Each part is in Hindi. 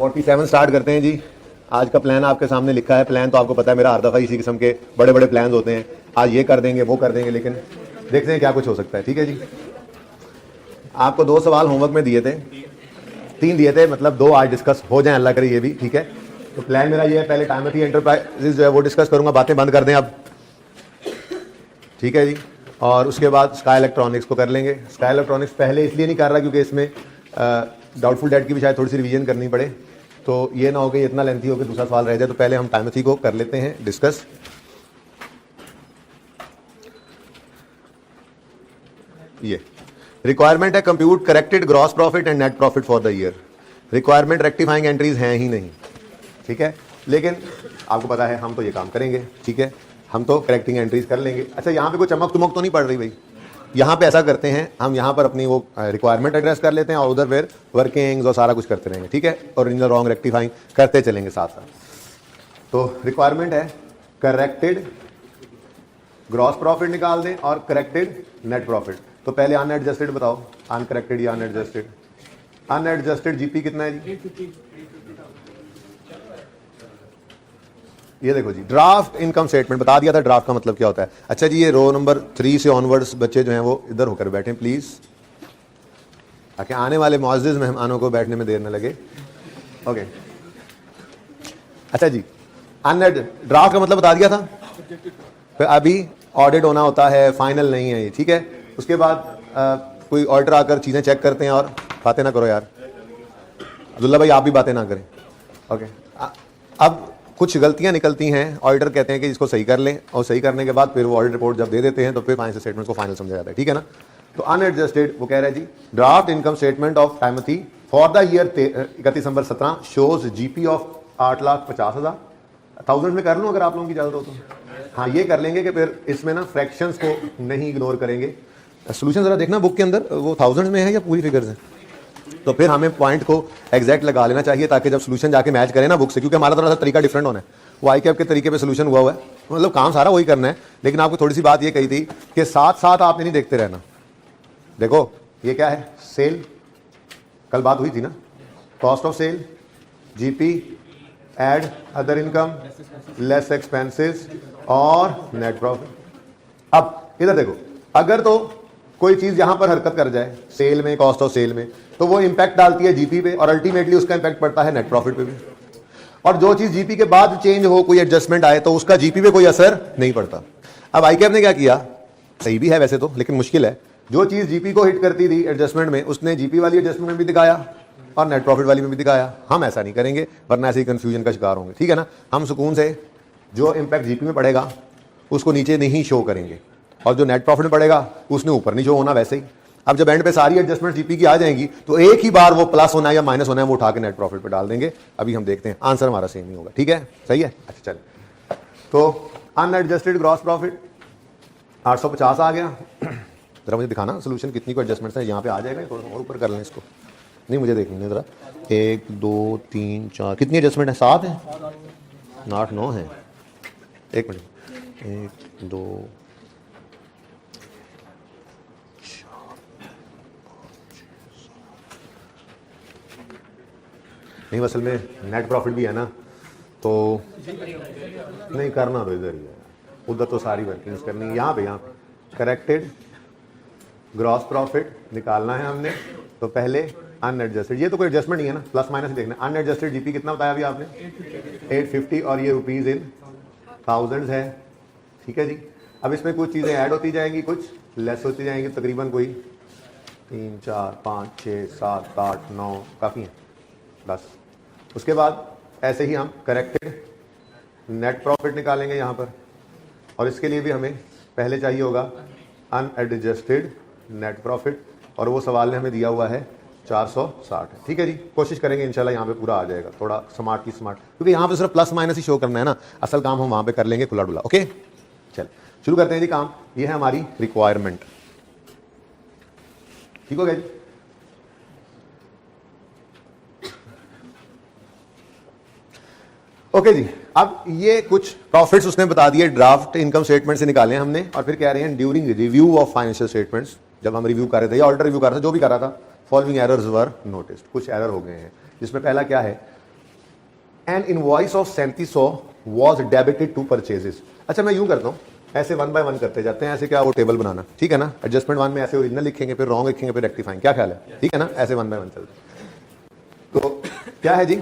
47 स्टार्ट करते हैं जी। आज का प्लान आपके सामने लिखा है। प्लान तो आपको पता है मेरा हर दफ़ा इसी किस्म के बड़े बड़े प्लान होते हैं। आज ये कर देंगे वो कर देंगे, लेकिन देखते हैं क्या कुछ हो सकता है। ठीक है जी। आपको 2 सवाल होमवर्क में दिए थे, 3 दिए थे, मतलब 2 आज डिस्कस हो जाए, अल्लाह करे ये भी। ठीक है, तो प्लान मेरा ये है, पहले टाइमथी एंटरप्राइजेज जो है वो डिस्कस करूंगा, बातें बंद कर दें अब। ठीक है जी। और उसके बाद स्काई इलेक्ट्रॉनिक्स को कर लेंगे। स्काई इलेक्ट्रॉनिक्स पहले इसलिए नहीं कर रहा क्योंकि इसमें डाउटफुल डेट की भी शायद थोड़ी सी रिवीजन करनी पड़े, तो ये ना हो कि इतना लेंथी हो कि दूसरा सवाल रह जाए। तो पहले हम टाइमथी को कर लेते हैं डिस्कस। ये रिक्वायरमेंट है compute corrected gross profit and net profit for the year. Requirement rectifying entries हैं ही नहीं। ठीक है, लेकिन आपको पता है हम तो ये काम करेंगे। ठीक है, हम तो करेक्टिंग एंट्रीज कर लेंगे। अच्छा, यहाँ पे कोई चमक तुमक तो नहीं पड़ रही भाई? यहाँ पे ऐसा करते हैं, हम यहाँ पर अपनी वो रिक्वायरमेंट एड्रेस कर लेते हैं और उधर फिर वर्किंग्स और सारा कुछ करते रहेंगे। ठीक है, ओरिजिनल रॉन्ग रेक्टिफाइंग करते चलेंगे साथ साथ। तो रिक्वायरमेंट है करेक्टेड ग्रॉस प्रॉफिट निकाल दें और करेक्टेड नेट प्रॉफिट। तो पहले अनएडजस्टेड बताओ, अनकरेक्टेड या अनएडजस्टेड? अनएडजस्टेड जीपी कितना है जी? ये देखो जी, ड्राफ्ट इनकम स्टेटमेंट बता दिया था ड्राफ्ट का मतलब क्या होता है। अच्छा जी, ये रो नंबर 3 से ऑनवर्ड्स बच्चे जो हैं वो इधर होकर बैठें प्लीज, ताकि आने वाले मुअज़्ज़िज़ मेहमानों को बैठने में देर न लगे। ओके, अच्छा जी, ड्राफ्ट का मतलब बता दिया था। फिर अभी ऑडिट होना होता है, फाइनल नहीं है ये। ठीक है, उसके बाद कोई ऑडिटर आकर चीज़ें चेक करते हैं। और बातें ना करो यार, अब्दुल्ला भाई आप भी बातें ना करें। ओके, अब कुछ गलतियां निकलती हैं, ऑडिटर कहते हैं कि इसको सही कर लें, और सही करने के बाद फिर वो ऑडिट रिपोर्ट जब दे देते हैं तो फिर फाइनेंशियल स्टेटमेंट को फाइनल समझा जाता है। ठीक है ना। तो अनएडजस्टेड वो कह रहे हैं जी, draft income statement of Timothy for the year 31 December 17 shows GP of 8,50,000। 1000 में कर लूँ अगर आप लोगों की इजाजत हो तो। हाँ, ये कर लेंगे कि फिर इसमें ना फ्रैक्शंस को नहीं इग्नोर करेंगे। सोल्यूशन जरा देखना बुक के अंदर, वो 1000 में है या पूरी फिगर्स है? तो फिर हमें पॉइंट को एग्जैक्ट लगा लेना चाहिए ताकि जब सोल्यूशन जाके मैच करें ना बुक से, क्योंकि हमारा थोड़ा सा तरीका डिफरेंट होना है। वो आई कैप के तरीके पे सोल्यूशन हुआ है, मतलब काम सारा वही करना है, लेकिन आपको थोड़ी सी बात ये कही थी कि साथ साथ आपने नहीं देखते रहना। देखो ये क्या है, सेल, कल बात हुई थी ना, cost of sale, GP, add other income, less expenses और नेट प्रॉफिट। अब इधर देखो, अगर तो कोई चीज यहां पर हरकत कर जाए सेल में, कॉस्ट ऑफ सेल में, तो वो इंपैक्ट डालती है जीपी पे और अल्टीमेटली उसका इंपैक्ट पड़ता है नेट प्रॉफिट पे भी। और जो चीज जीपी के बाद चेंज हो, कोई एडजस्टमेंट आए, तो उसका जीपी पे कोई असर नहीं पड़ता। अब आईकैप ने क्या किया, सही भी है वैसे तो, लेकिन मुश्किल है, जो चीज जीपी को हिट करती थी एडजस्टमेंट में, उसने जीपी वाली एडजस्टमेंट में भी दिखाया और नेट प्रॉफिट वाली में भी दिखाया। हम ऐसा नहीं करेंगे, वरना ऐसे ही कंफ्यूजन का शिकार होंगे। ठीक है ना। हम सुकून से जो इंपैक्ट जीपी में पड़ेगा उसको नीचे नहीं शो करेंगे, और जो नेट प्रॉफिट में पड़ेगा उसने ऊपर नहीं शो होना वैसे ही। अब जब एंड पे सारी एडजस्टमेंट जीपी की आ जाएंगी तो एक ही बार वो प्लस होना है या माइनस होना है वो उठा के नेट प्रॉफिट पे डाल देंगे। अभी हम देखते हैं, आंसर हमारा सेम ही होगा। ठीक है, सही है। अच्छा चलिए, तो अनएडजस्टेड ग्रॉस प्रॉफिट 850 आ गया। जरा मुझे दिखाना सोल्यूशन कितनी को एडजस्टमेंट है, यहाँ पे आ जाएगा, थोड़ा और ऊपर कर लें इसको। नहीं, मुझे देख लेंगे जरा, 1 2 3 4 कितनी एडजस्टमेंट है? 7 है, 8 9 है। एक मिनट, 1 2 नहीं, असल में नेट प्रॉफिट भी है ना, तो नहीं करना तो इधर ही है, उधर तो सारी वर्किंग्स करनी है। यहाँ पे करेक्टेड ग्रॉस प्रॉफिट निकालना है हमने, तो पहले अनएडजस्टेड, ये तो कोई एडजस्टमेंट नहीं है ना, प्लस माइनस देखना। अनएडजस्टेड जीपी कितना बताया अभी आपने? 850, और ये रुपीज इन थाउजेंड्स है। ठीक है जी। अब इसमें कुछ चीज़ें ऐड होती जाएंगी, कुछ लेस होती जाएंगी, तकरीबन कोई 3 4 5 6 7 8 9 काफ़ी है, बस। उसके बाद ऐसे ही हम करेक्टेड नेट प्रॉफिट निकालेंगे यहाँ पर, और इसके लिए भी हमें पहले चाहिए होगा अनएडजस्टेड नेट प्रॉफिट, और वो सवाल ने हमें दिया हुआ है 460 है। ठीक है जी, कोशिश करेंगे इंशाल्लाह यहाँ पे पूरा आ जाएगा, थोड़ा स्मार्ट की स्मार्ट, क्योंकि यहाँ पे सिर्फ प्लस माइनस ही शो करना है ना, असल काम हम वहाँ पे कर लेंगे खुला डुला। ओके, चल शुरू करते हैं जी काम। ये है हमारी रिक्वायरमेंट। ठीक हो गया जी। ओके जी, अब ये कुछ प्रॉफिट्स उसने बता दिए, ड्राफ्ट इनकम स्टेटमेंट से निकाले हमने, और फिर कह रहे हैं during review of financial statements, जब हम रिव्यू कर रहे थे या ऑडिटर रिव्यू कर रहे थे, जो भी कर रहा था, फॉलोइंग एरर्स वर नोटिस्ड। कुछ एरर हो गए हैं, जिसमें पहला क्या है, an invoice of 3700 was debited to purchases. अच्छा मैं यूं करता हूं, ऐसे वन बाय वन करते जाते हैं, ऐसे क्या वो टेबल बनाना, ठीक है ना। एडजस्टमेंट वन में ऐसे ओरिजिनल लिखेंगे, फिर रॉन्ग लिखेंगे, फिर रेक्टिफाइंग, क्या ख्याल है, ठीक है ना। ऐसे वन बाय वन चलते। तो क्या है जी,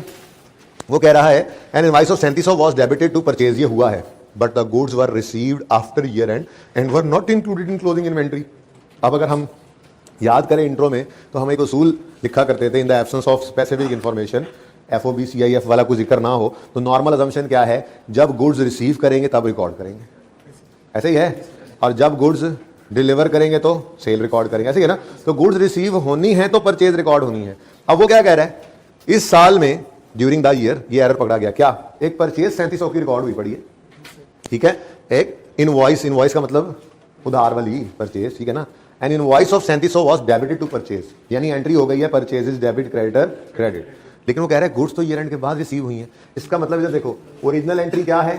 वो कह रहा है an invoice of 3700 was debited to purchase, ये हुआ है, but the goods were received after year end and were not included in closing inventory. अब अगर हम याद करें इंट्रो में, तो हम एक उसूल लिखा करते थे, in the absence of specific information, FOB CIF वाला कुछ जिक्र ना हो, तो नॉर्मल अजम्पशन क्या है, जब गुड्स रिसीव करेंगे तब रिकॉर्ड करेंगे, ऐसे ही है, और जब गुड्स डिलीवर करेंगे तो सेल रिकॉर्ड करेंगे, ऐसे ही है ना। तो गुड्स रिसीव होनी है तो परचेज रिकॉर्ड होनी है। अब वो क्या कह रहा है, इस साल में ड्यूरिंग द ईयर ये एरर पकड़ा गया, क्या, एक परचेज 3700 की रिकॉर्ड हुई पड़ी है, ठीक है, एक इनवॉइस, इनवॉइस का मतलब उधार वाली परचेज, ठीक है ना। An invoice of 3700 was debited to purchase, यानी एंट्री हो गई है परचेजेस डेबिट क्रेडिटर क्रेडिट, लेकिन वो कह रहे हैं गुड्स तो ईयर एंड के बाद रिसीव हुई हैं। इसका मतलब इधर देखो, ओरिजिनल एंट्री क्या है,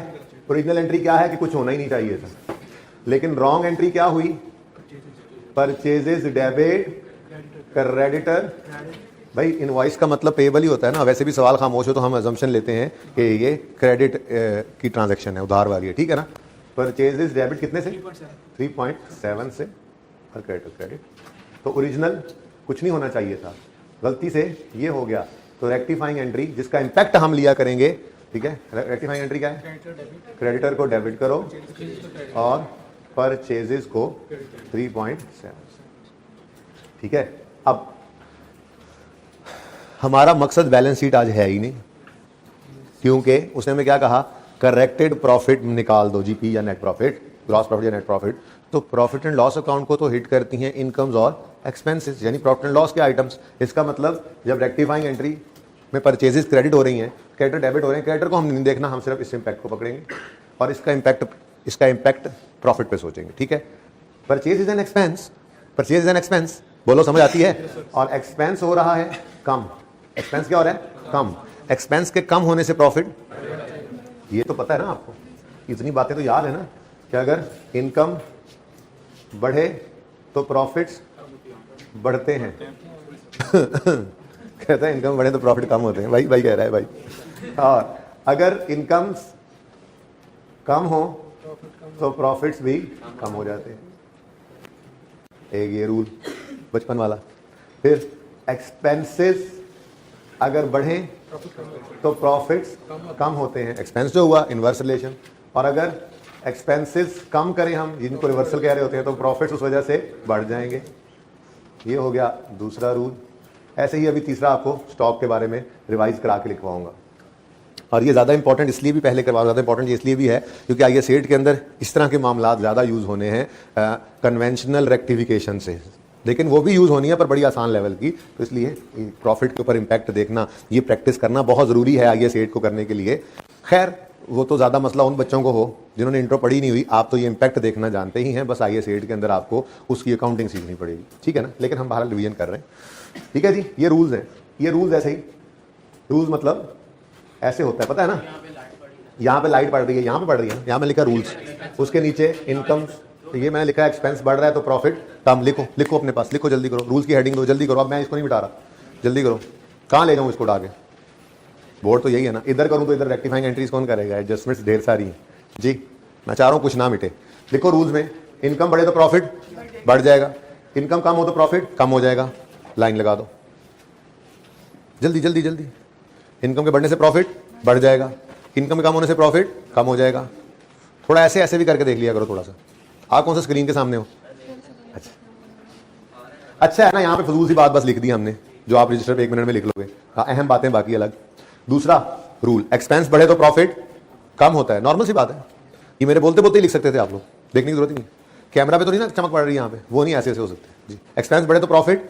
ओरिजिनल एंट्री क्या है कि कुछ होना ही नहीं चाहिए था, लेकिन रॉन्ग एंट्री क्या हुई, परचेजेस डेबिट क्रेडिटर। भाई इनवॉइस का मतलब पेबल ही होता है ना, वैसे भी सवाल खामोश हो तो हम अजम्पशन लेते हैं कि ये क्रेडिट की ट्रांजैक्शन है, उधार वाली है, ठीक है ना। परचेजेस डेबिट कितने से, 3.7 से, और क्रेडिट, तो ओरिजिनल कुछ नहीं होना चाहिए था, गलती से ये हो गया, तो रेक्टिफाइंग एंट्री जिसका इंपैक्ट हम लिया करेंगे, ठीक है। रेक्टिफाइंग एंट्री क्या है, क्रेडिटर को डेबिट करो और परचेजेस को 3.7, ठीक है। अब हमारा मकसद बैलेंस शीट आज है ही नहीं, क्योंकि उसने हमें क्या कहा, करेक्टेड प्रॉफिट निकाल दो, GP या नेट प्रॉफिट, ग्रॉस प्रॉफिट या नेट प्रॉफिट। तो प्रॉफिट एंड लॉस अकाउंट को तो हिट करती हैं इनकम्स और एक्सपेंसेस, यानी प्रॉफिट एंड लॉस के आइटम्स। इसका मतलब जब रेक्टिफाइंग एंट्री में परचेजेस क्रेडिट हो रही हैं, क्रेडिटर डेबिट हो रहे हैं, क्रेडिटर को हम नहीं देखना, हम सिर्फ इस इंपैक्ट को पकड़ेंगे और इसका इम्पैक्ट प्रॉफिट पे सोचेंगे, ठीक है। Purchase is an expense, purchase is an expense, बोलो समझ आती है। और एक्सपेंस हो रहा है कम, एक्सपेंस क्या हो रहा है, कम, एक्सपेंस के कम होने से प्रॉफिट, ये तो पता है ना आपको, इतनी बातें तो याद है ना, कि अगर इनकम बढ़े तो प्रॉफिट्स बढ़ते हैं कहता है इनकम बढ़े तो प्रॉफिट कम होते हैं, भाई कह रहा है भाई। और अगर इनकम कम हो तो प्रॉफिट्स भी कम हो जाते हैं, एक ये रूल बचपन वाला। फिर एक्सपेंसेस अगर बढ़े तो प्रॉफिट्स कम होते हैं, एक्सपेंस जो हुआ इनवर्स रिलेशन, और अगर एक्सपेंसेस कम करें हम, जिनको रिवर्सल कह रहे होते हैं, तो प्रॉफिट्स उस वजह से बढ़ जाएंगे। ये हो गया दूसरा रूल। ऐसे ही अभी तीसरा आपको स्टॉक के बारे में रिवाइज करा के लिखवाऊंगा, और ये ज़्यादा इंपॉर्टेंट इसलिए भी पहले करवा, ज़्यादा इंपॉर्टेंट ये इसलिए भी है क्योंकि आइए सेट के अंदर इस तरह के मामला ज़्यादा यूज़ होने हैं कन्वेंशनल रेक्टिफिकेशन से, लेकिन वो भी यूज़ होनी है पर बड़ी आसान लेवल की। तो इसलिए प्रॉफिट के ऊपर इम्पैक्ट देखना, ये प्रैक्टिस करना बहुत ज़रूरी है आइए सेट को करने के लिए। खैर वो तो ज़्यादा मसला उन बच्चों को हो जिन्होंने इंट्रो पढ़ी नहीं हुई, आप तो ये इम्पैक्ट देखना जानते ही हैं, बस आइए सेट के अंदर आपको उसकी अकाउंटिंग सीखनी पड़ेगी, ठीक है ना। लेकिन हम बहरहाल रिवीजन कर रहे हैं, ठीक है जी। ये रूल्स हैं, ये रूल्स ऐसे ही, रूल्स मतलब ऐसे होता है, पता है ना। यहाँ पे लाइट पड़ रही है, यहाँ पे पड़ रही है ना, यहाँ में लिखा रूल्स, उसके नीचे इनकम, तो ये मैंने लिखा एक्सपेंस बढ़ रहा है तो प्रॉफिट कम, लिखो अपने पास, लिखो जल्दी करो, रूल्स की हेडिंग दो, जल्दी करो। अब मैं इसको नहीं मिटा रहा, जल्दी करो, कहाँ ले जाऊँ इसको उठा के, बोर्ड तो यही है ना। इधर करूँ तो इधर रेक्टिफाइंग एंट्रीज कौन करेगा, एडजस्टमेंट्स ढेर सारी हैं जी। मैं चाह रहा हूँ कुछ ना मिटे। लिखो रूल्स में, इनकम बढ़े तो प्रॉफिट बढ़ जाएगा, इनकम कम हो तो प्रॉफिट कम हो जाएगा, लाइन लगा दो जल्दी जल्दी जल्दी। इनकम के बढ़ने से प्रॉफिट बढ़ जाएगा, इनकम के कम होने से प्रॉफिट कम हो जाएगा। थोड़ा ऐसे ऐसे भी करके देख लिया करो थोड़ा सा। आप कौन सा स्क्रीन के सामने हो, अच्छा है ना। यहाँ पे फजूल सी बात बस लिख दी हमने, जो आप रजिस्टर पे 1 मिनट में लिख लोगे, अहम बातें बाकी अलग। दूसरा रूल, एक्सपेंस बढ़े तो प्रॉफिट कम होता है, नॉर्मल सी बात है, ये मेरे बोलते बोलते ही लिख सकते थे आप लोग, देखने की जरूरत ही नहीं। कैमरा पे तो नहीं ना चमक पड़ रही है यहाँ पे, वो नहीं ऐसे ऐसे हो सकते जी। एक्सपेंस बढ़े तो प्रॉफिट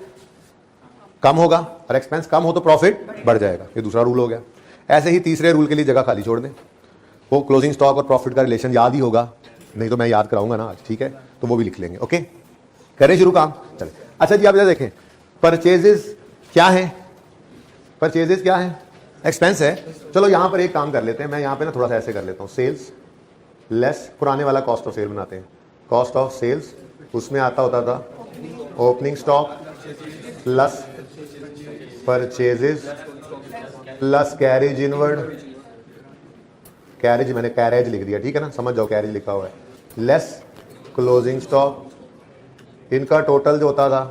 कम होगा, और एक्सपेंस कम हो तो प्रॉफिट बढ़ जाएगा, ये दूसरा रूल हो गया। ऐसे ही तीसरे रूल के लिए जगह खाली छोड़ दें, वो क्लोजिंग स्टॉक और प्रॉफिट का रिलेशन याद ही होगा, नहीं तो मैं याद कराऊंगा ना आज, ठीक है, तो वो भी लिख लेंगे। ओके, करें शुरू काम, चले। अच्छा जी, आप इधर देखें, परचेजेस क्या है, परचेजेस क्या है, एक्सपेंस है। चलो यहाँ पर एक काम कर लेते हैं, मैं यहाँ पे ना थोड़ा सा ऐसे कर लेता हूँ, सेल्स लेस पुराने वाला कॉस्ट ऑफ सेल बनाते हैं। कॉस्ट ऑफ सेल्स उसमें आता होता था opening stock plus purchases plus carriage inward carriage मैंने कैरेज लिख दिया, ठीक है ना, समझ जाओ कैरेज लिखा हुआ है, लेस क्लोजिंग स्टॉक, इनका टोटल जो होता था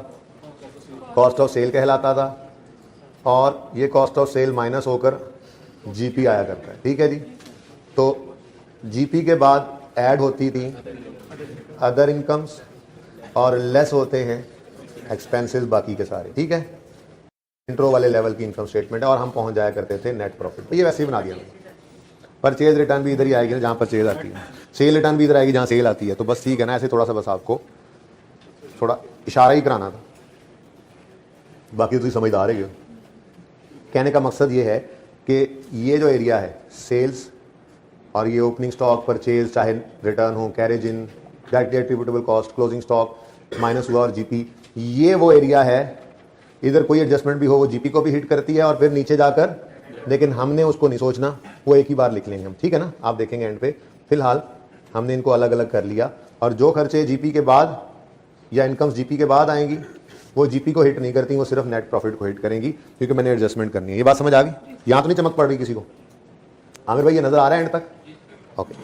कॉस्ट ऑफ सेल कहलाता था, और ये कॉस्ट ऑफ सेल माइनस होकर जीपी आया करता है, ठीक है जी। तो जीपी के बाद ऐड होती थी अदर इनकम्स और लेस होते हैं एक्सपेंसेस बाकी के सारे, ठीक है। इंट्रो वाले लेवल की इनकम स्टेटमेंट है और हम पहुंच जाया करते थे नेट प्रॉफिट पे। ये वैसे ही बना दिया मैंने। परचेज रिटर्न भी इधर ही आएगी ना जहाँ परचेज आती है, सेल रिटर्न भी इधर आएगी जहाँ सेल आती है। तो बस ठीक है ना, ऐसे थोड़ा सा बस आपको थोड़ा इशारा ही कराना था, बाकी तो समझदार है। कहने का मकसद ये है कि ये जो एरिया है सेल्स और ये ओपनिंग स्टॉक, परचेज, चाहे रिटर्न हो, carriage in, directly attributable cost, closing stock minus हुआ और जीपी, ये वो एरिया है। इधर कोई एडजस्टमेंट भी हो वो जीपी को भी हिट करती है और फिर नीचे जाकर, लेकिन हमने उसको नहीं सोचना, वो एक ही बार लिख लेंगे हम, ठीक है ना। आप देखेंगे एंड पे। फिलहाल हमने इनको अलग अलग कर लिया और जो खर्चे जीपी के बाद या इनकम्स जीपी के बाद आएंगी वो जीपी को हिट नहीं करती, वो सिर्फ नेट प्रॉफिट को हिट करेंगी, क्योंकि मैंने एडजस्टमेंट करनी है। ये बात समझ आ गई? यहाँ तो नहीं चमक पड़ रही किसी को? आमिर भाई ये नजर आ रहा है एंड तक? ओके,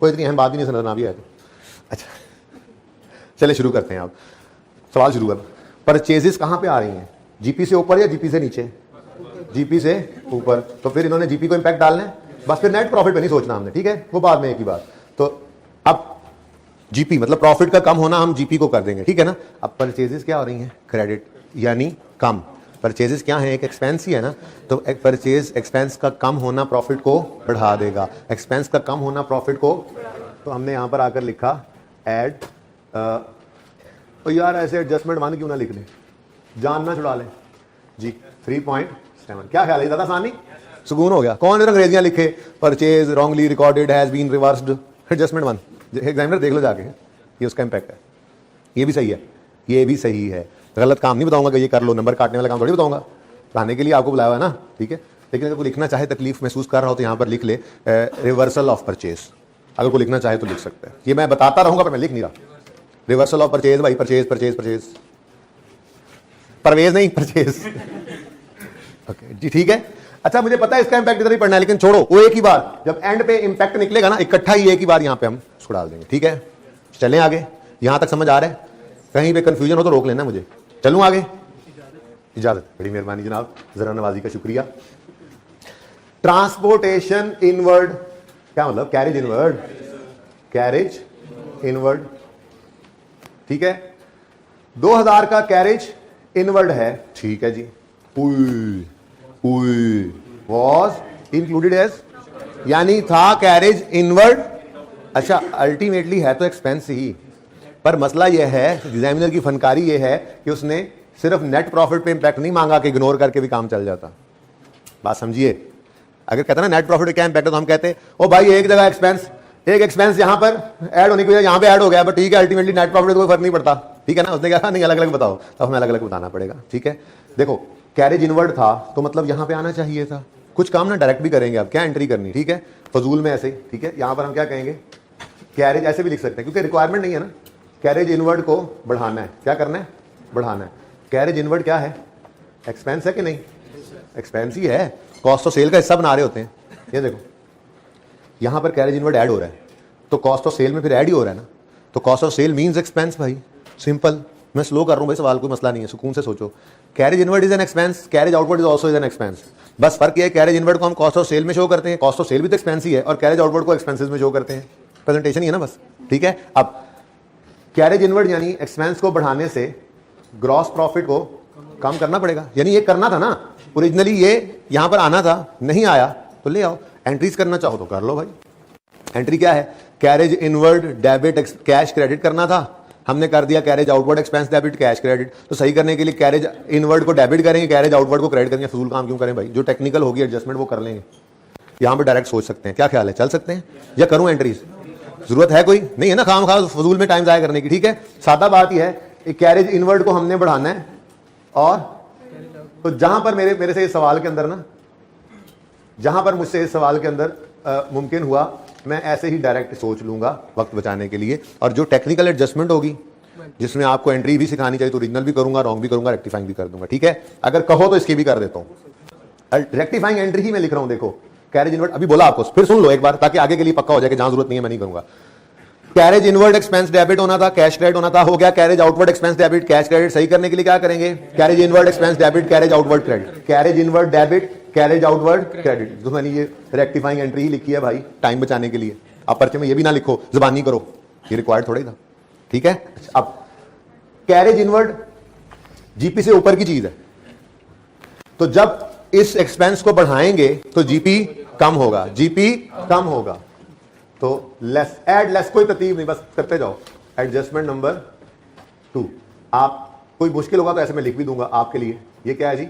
कोई इतनी अहम बात ही नहीं नजर ना भी आए तो अच्छा। चलिए शुरू करते हैं। आप सवाल शुरू कर, परचेजेस कहाँ पे आ रही हैं, जीपी से ऊपर या जीपी से नीचे? जीपी से ऊपर। तो फिर इन्होंने जीपी को इंपैक्ट डालना है, बस फिर नेट प्रॉफिट पे नहीं सोचना हमने, ठीक है, वो बाद में एक ही बात। तो अब जीपी मतलब प्रॉफिट का कम होना हम जीपी को कर देंगे, ठीक है ना। अब परचेजेस क्या हो रही हैं? क्रेडिट, यानी कम। परचेजेस क्या है? एक एक्सपेंस ही है ना, तो एक परचेज एक्सपेंस का कम होना प्रॉफिट को बढ़ा देगा, एक्सपेंस का कम होना प्रॉफिट को। तो हमने यहां पर आकर लिखा ऐड, तो यार ऐसे एडजस्टमेंट वन क्यों ना लिख लें, जान ना छुड़ा लें जी। 3.7 क्या ख्याल है? ज्यादा आसानी, सुकून हो गया। कौन इधर अंग्रेजियां लिखे? Purchase wrongly recorded has been reversed, adjustment one, examiner देख लो जाके, ये उसका इंपैक्ट है। ये भी सही है, ये भी सही है। गलत काम नहीं बताऊंगा कि ये कर लो, नंबर काटने वाला काम थोड़ी बताऊंगा, पढ़ाने के लिए आपको बुलाया है ना, ठीक है। लेकिन अगर कोई लिखना चाहे, तकलीफ महसूस कर रहा हो, तो यहाँ पर लिख ले रिवर्सल ऑफ परचेज। अगर कोई लिखना चाहे तो लिख सकता है। ये मैं बताता रहूंगा पर मैं लिख नहीं रहा। रिवर्सल ऑफ परचेज भाई, परचेज परचेज परचेज, परवेज नहीं परचेज। ओके जी, ठीक है। अच्छा मुझे पता है इसका इंपैक्ट इधर ही पढ़ना है, लेकिन छोड़ो, वो एक ही बार जब एंड पे इंपैक्ट निकलेगा ना, इकट्ठा ही एक ही बार यहाँ पे हम उसको डाल देंगे, ठीक है। चलें आगे, यहां तक समझ आ रहा है? कहीं पे कंफ्यूजन हो तो रोक लेना मुझे। चलूं आगे? इजाजत, बड़ी मेहरबानी जनाब, जरा नवाजी का शुक्रिया। ट्रांसपोर्टेशन इनवर्ड क्या मतलब? कैरेज इनवर्ड, कैरेज इनवर्ड, ठीक है। 2000 का कैरेज इनवर्ड है, ठीक है जी। वॉज इंक्लूडेड एज, यानी था कैरेज इनवर्ड। अच्छा अल्टीमेटली है तो एक्सपेंस ही, पर मसला यह है, एग्जामिनर की फनकारी यह है कि उसने सिर्फ नेट प्रॉफिट पे इंपैक्ट नहीं मांगा कि इग्नोर करके भी काम चल जाता। बात समझिए, अगर कहते ना नेट प्रॉफिट क्या इंपैक्ट है, तो हम कहते ओ भाई एक जगह एक्सपेंस, एक एक्सपेंस यहां पर ऐड होने की वजह यहां पे ऐड हो गया, बट ठीक है अल्टीमेटली नेट प्रॉफिट कोई फर्क नहीं पड़ता, ठीक है ना। उसने कहा नहीं अलग अलग बताओ, तो हमें अलग अलग बताना पड़ेगा, ठीक है। देखो कैरेज इनवर्ड था तो मतलब यहां पे आना चाहिए था। कुछ काम ना डायरेक्ट भी करेंगे, आप क्या एंट्री करनी, ठीक है, फजूल में ऐसे, ठीक है। यहां पर हम क्या कहेंगे, कैरेज ऐसे भी लिख सकते हैं क्योंकि रिक्वायरमेंट नहीं है ना। कैरेज इनवर्ड को बढ़ाना है, क्या करना है? बढ़ाना है। कैरेज इनवर्ड क्या है? एक्सपेंस है कि नहीं? एक्सपेंस ही है, कॉस्ट ऑफ सेल का हिस्सा बना रहे होते हैं। ये देखो यहां पर कैरेज इनवर्ड ऐड हो रहा है, तो कॉस्ट ऑफ सेल में फिर ऐड ही हो रहा है ना, तो cost of sale means expense भाई, सिंपल। मैं स्लो कर रहा हूं भाई सवाल, कोई मसला नहीं है, सुकून से सोचो। Carriage inward is an expense, carriage outward is also is an expense. बस फर्क ये है कैरेज इनवर्ड को हम कॉस्ट ऑफ सेल में शो करते हैं, कॉस्ट ऑफ सेल भी तो एक्सपेंस ही है, और कैरेज आउटवर्ड को एक्सपेंसेस में शो करते हैं। प्रेजेंटेशन ही है ना बस, ठीक है। अब कैरेज इनवर्ड यानी एक्सपेंस को बढ़ाने से ग्रॉस प्रॉफिट को कम करना पड़ेगा, यानी ये करना था ना ओरिजिनली, ये यहां पर आना था, नहीं आया तो ले आओ। एंट्रीज करना चाहो तो कर लो भाई। एंट्री क्या है? Carriage inward debit cash credit करना था, हमने कर दिया carriage outward expense debit cash credit. तो सही करने के लिए कैरेज इनवर्ड को डेबिट करेंगे, कैरेज आउटवर्ड को क्रेडिट करेंगे। फजूल काम क्यों करें भाई, जो टेक्निकल होगी एडजस्टमेंट वो कर लेंगे। यहां पर डायरेक्ट सोच सकते हैं, क्या ख्याल है? चल सकते हैं या करूं एंट्रीज? जरूरत है कोई नहीं है ना, खाम खा फजूल में टाइम जाया करने की, ठीक है। सादा बात यह है कैरेज इनवर्ड को हमने बढ़ाना है, और तो जहां पर मेरे से इस सवाल के अंदर ना, जहां पर मुझसे इस सवाल के अंदर मुमकिन हुआ, मैं ऐसे ही डायरेक्ट सोच लूंगा वक्त बचाने के लिए। और जो टेक्निकल एडजस्टमेंट होगी जिसमें आपको एंट्री भी सिखानी चाहिए तो ओरिजिनल भी करूंगा, रॉन्ग भी करूंगा, रेक्टिफाइंग भी कर दूंगा, ठीक है। अगर कहो तो इसकी भी कर देता हूं। रेक्टिफाइंग एंट्री ही मैं लिख रहा हूं, देखो कैरेज इनवर्ड अभी बोला आपको, फिर सुन लो एक बार ताकि आगे के लिए पक्का हो जाए कि जहां जरूरत नहीं है मैं नहीं करूंगा। कैरेज इनवर्ड एक्सपेंस डेबिट होना था, कैश क्रेडिट होना था, हो गया। Carriage outward expense debit, cash credit सही करने के लिए क्या करेंगे? Carriage inward expense debit, carriage outward credit, carriage inward debit, carriage outward credit. तो मैंने ये रेक्टिफाइंग एंट्री ही लिखी है भाई टाइम बचाने के लिए। आप पर्चे में ये भी ना लिखो, जुबानी करो, ये रिक्वायर्ड थोड़ा ही था, ठीक है। अब कैरेज इनवर्ड जीपी से ऊपर की चीज है, तो जब इस एक्सपेंस को बढ़ाएंगे तो जीपी कम होगा, जीपी कम होगा तो लेस, एड लेस, कोई तरतीब नहीं, बस करते जाओ। एडजस्टमेंट नंबर 2, आप कोई मुश्किल होगा तो ऐसे मैं लिख भी दूंगा आपके लिए। ये क्या है जी?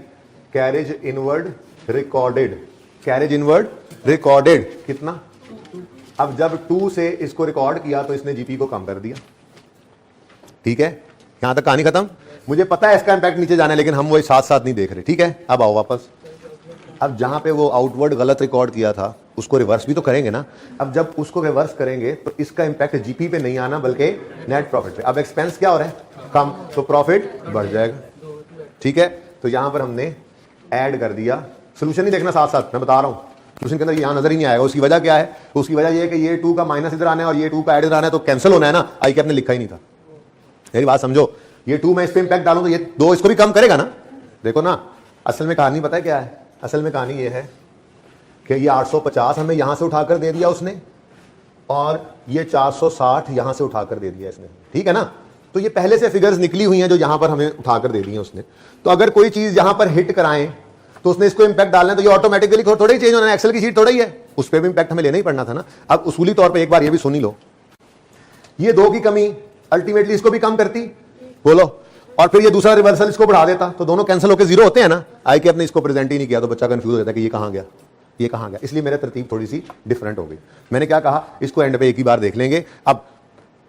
Carriage inward recorded, carriage inward recorded कितना? अब जब 2 से इसको रिकॉर्ड किया तो इसने जीपी को कम कर दिया, ठीक है। यहां तक कहानी खत्म। मुझे पता है इसका इंपैक्ट नीचे जाना है, लेकिन हम वो साथ साथ नहीं देख रहे, ठीक है। अब आओ वापस। अब जहां पे वो आउटवर्ड गलत रिकॉर्ड किया था उसको रिवर्स भी तो करेंगे ना। अब जब उसको रिवर्स करेंगे तो इसका इंपैक्ट जीपी पे नहीं आना बल्कि नेट प्रॉफिट पे। अब एक्सपेंस क्या हो रहा है? कम, तो प्रॉफिट बढ़ जाएगा, ठीक है। तो यहां पर हमने ऐड कर दिया। सोल्यूशन नहीं देखना साथ साथ, मैं बता रहा हूं सोल्यूशन के अंदर यहां नजर ही नहीं आएगा। उसकी वजह क्या है? उसकी वजह यह है कि ये 2 का माइनस इधर आना है और ये 2 का ऐड इधर आना है, तो कैंसिल होना है ना। आई के आपने लिखा ही नहीं था, मेरी बात समझो। ये 2 मैं इस पे इंपैक्ट डालूं तो ये 2 इसको भी कम करेगा ना। देखो ना, असल में कहानी पता है क्या है? असल में कहानी ये है कि ये 850 हमें यहां से उठाकर दे दिया उसने, और ये 460 यहां से उठाकर दे दिया इसने, ठीक है ना। तो ये पहले से फिगर्स निकली हुई हैं जो यहां पर हमें उठाकर दे दी हैं उसने। तो अगर कोई चीज यहां पर हिट कराएं तो उसने इसको इंपैक्ट डालना है, तो ये ऑटोमेटिकली थोड़ा ही चेंज होना है। एक्सेल की शीट थोड़ा ही है, उस पर भी इंपैक्ट हमें लेना ही पड़ना था ना। अब उसूली तौर पर एक बार ये भी सुन ही लो, ये 2 की कमी अल्टीमेटली इसको भी कम करती, बोलो, और फिर ये दूसरा रिवर्सल इसको बढ़ा देता, तो दोनों कैंसिल होकर 0 होते हैं ना। आई के अपने इसको प्रेजेंट ही नहीं किया तो बच्चा कंफ्यूज हो जाता है कि ये कहां गया, ये कहां गया। इसलिए मेरी तरतीब थोड़ी सी डिफरेंट हो गई। मैंने क्या कहा, इसको एंड पे एक ही बार देख लेंगे। अब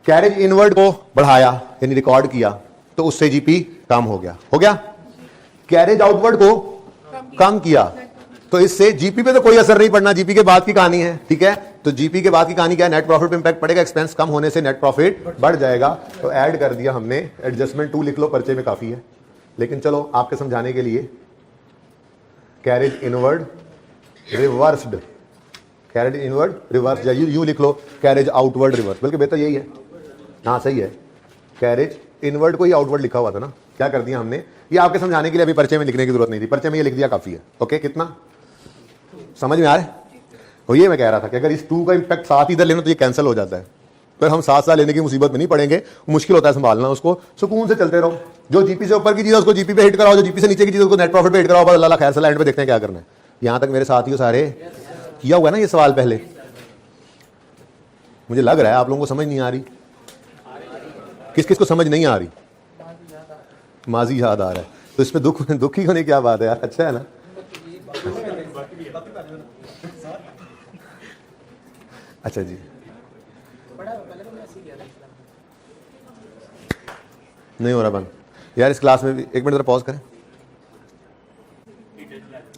कैरेज इनवर्ड को बढ़ाया यानी रिकॉर्ड किया तो उससे जीपी कम हो गया, हो गया। कैरेज आउटवर्ड को कम किया तो इससे जीपी पे तो कोई असर नहीं पड़ना, जीपी के बाद की कहानी है, ठीक है। तो जीपी के बाद की कहानी क्या है? नेट प्रॉफिट पे इंपैक्ट पड़ेगा, एक्सपेंस कम होने से नेट प्रॉफिट बढ़ जाएगा। तो ऐड कर दिया हमने, एडजस्टमेंट 2 लिख लो, पर्चे में काफी है। लेकिन चलो आपके समझाने के लिए carriage inward reversed, carriage inward reverse, या यू लिख लो कैरेज आउटवर्ड रिवर्स, बल्कि बेहतर यही है। हाँ सही है, कैरेज इनवर्ड को ही आउटवर्ड लिखा हुआ था ना। क्या कर दिया हमने, ये आपके समझाने के लिए अभी पर्चे में लिखने की जरूरत नहीं थी, पर्चे में ये लिख दिया काफी है। ओके, कितना समझ में आ रहा है? तो ये मैं कह रहा था कि अगर इस 2 का इंपैक्ट साथ इधर लेना तो ये कैंसिल हो जाता है, फिर हम साथ लेने की मुसीबत में नहीं पड़ेंगे, मुश्किल होता है संभालना उसको। सुकून से चलते रहो, जो जीपी से ऊपर की चीज है उसको जीपी पे हिट कराओ, जो जीपी से नीचे की चीज उसको नेट प्रॉफिट पे हिट कराओ, बस अल्लाह खैर सलाह एंड पे देखते हैं क्या करना है। यहां तक मेरे साथियों सारे किया हुआ ना ये सवाल पहले? मुझे लग रहा है आप लोगों को समझ नहीं आ रही। किस किस को समझ नहीं आ रही? माजी याद आ रहा है, तो इसमें दुखी होने की क्या बात है यार, अच्छा है ना। अच्छा जी, नहीं हो रहा बंद यार इस क्लास में भी। 1 मिनट जरा पॉज करें।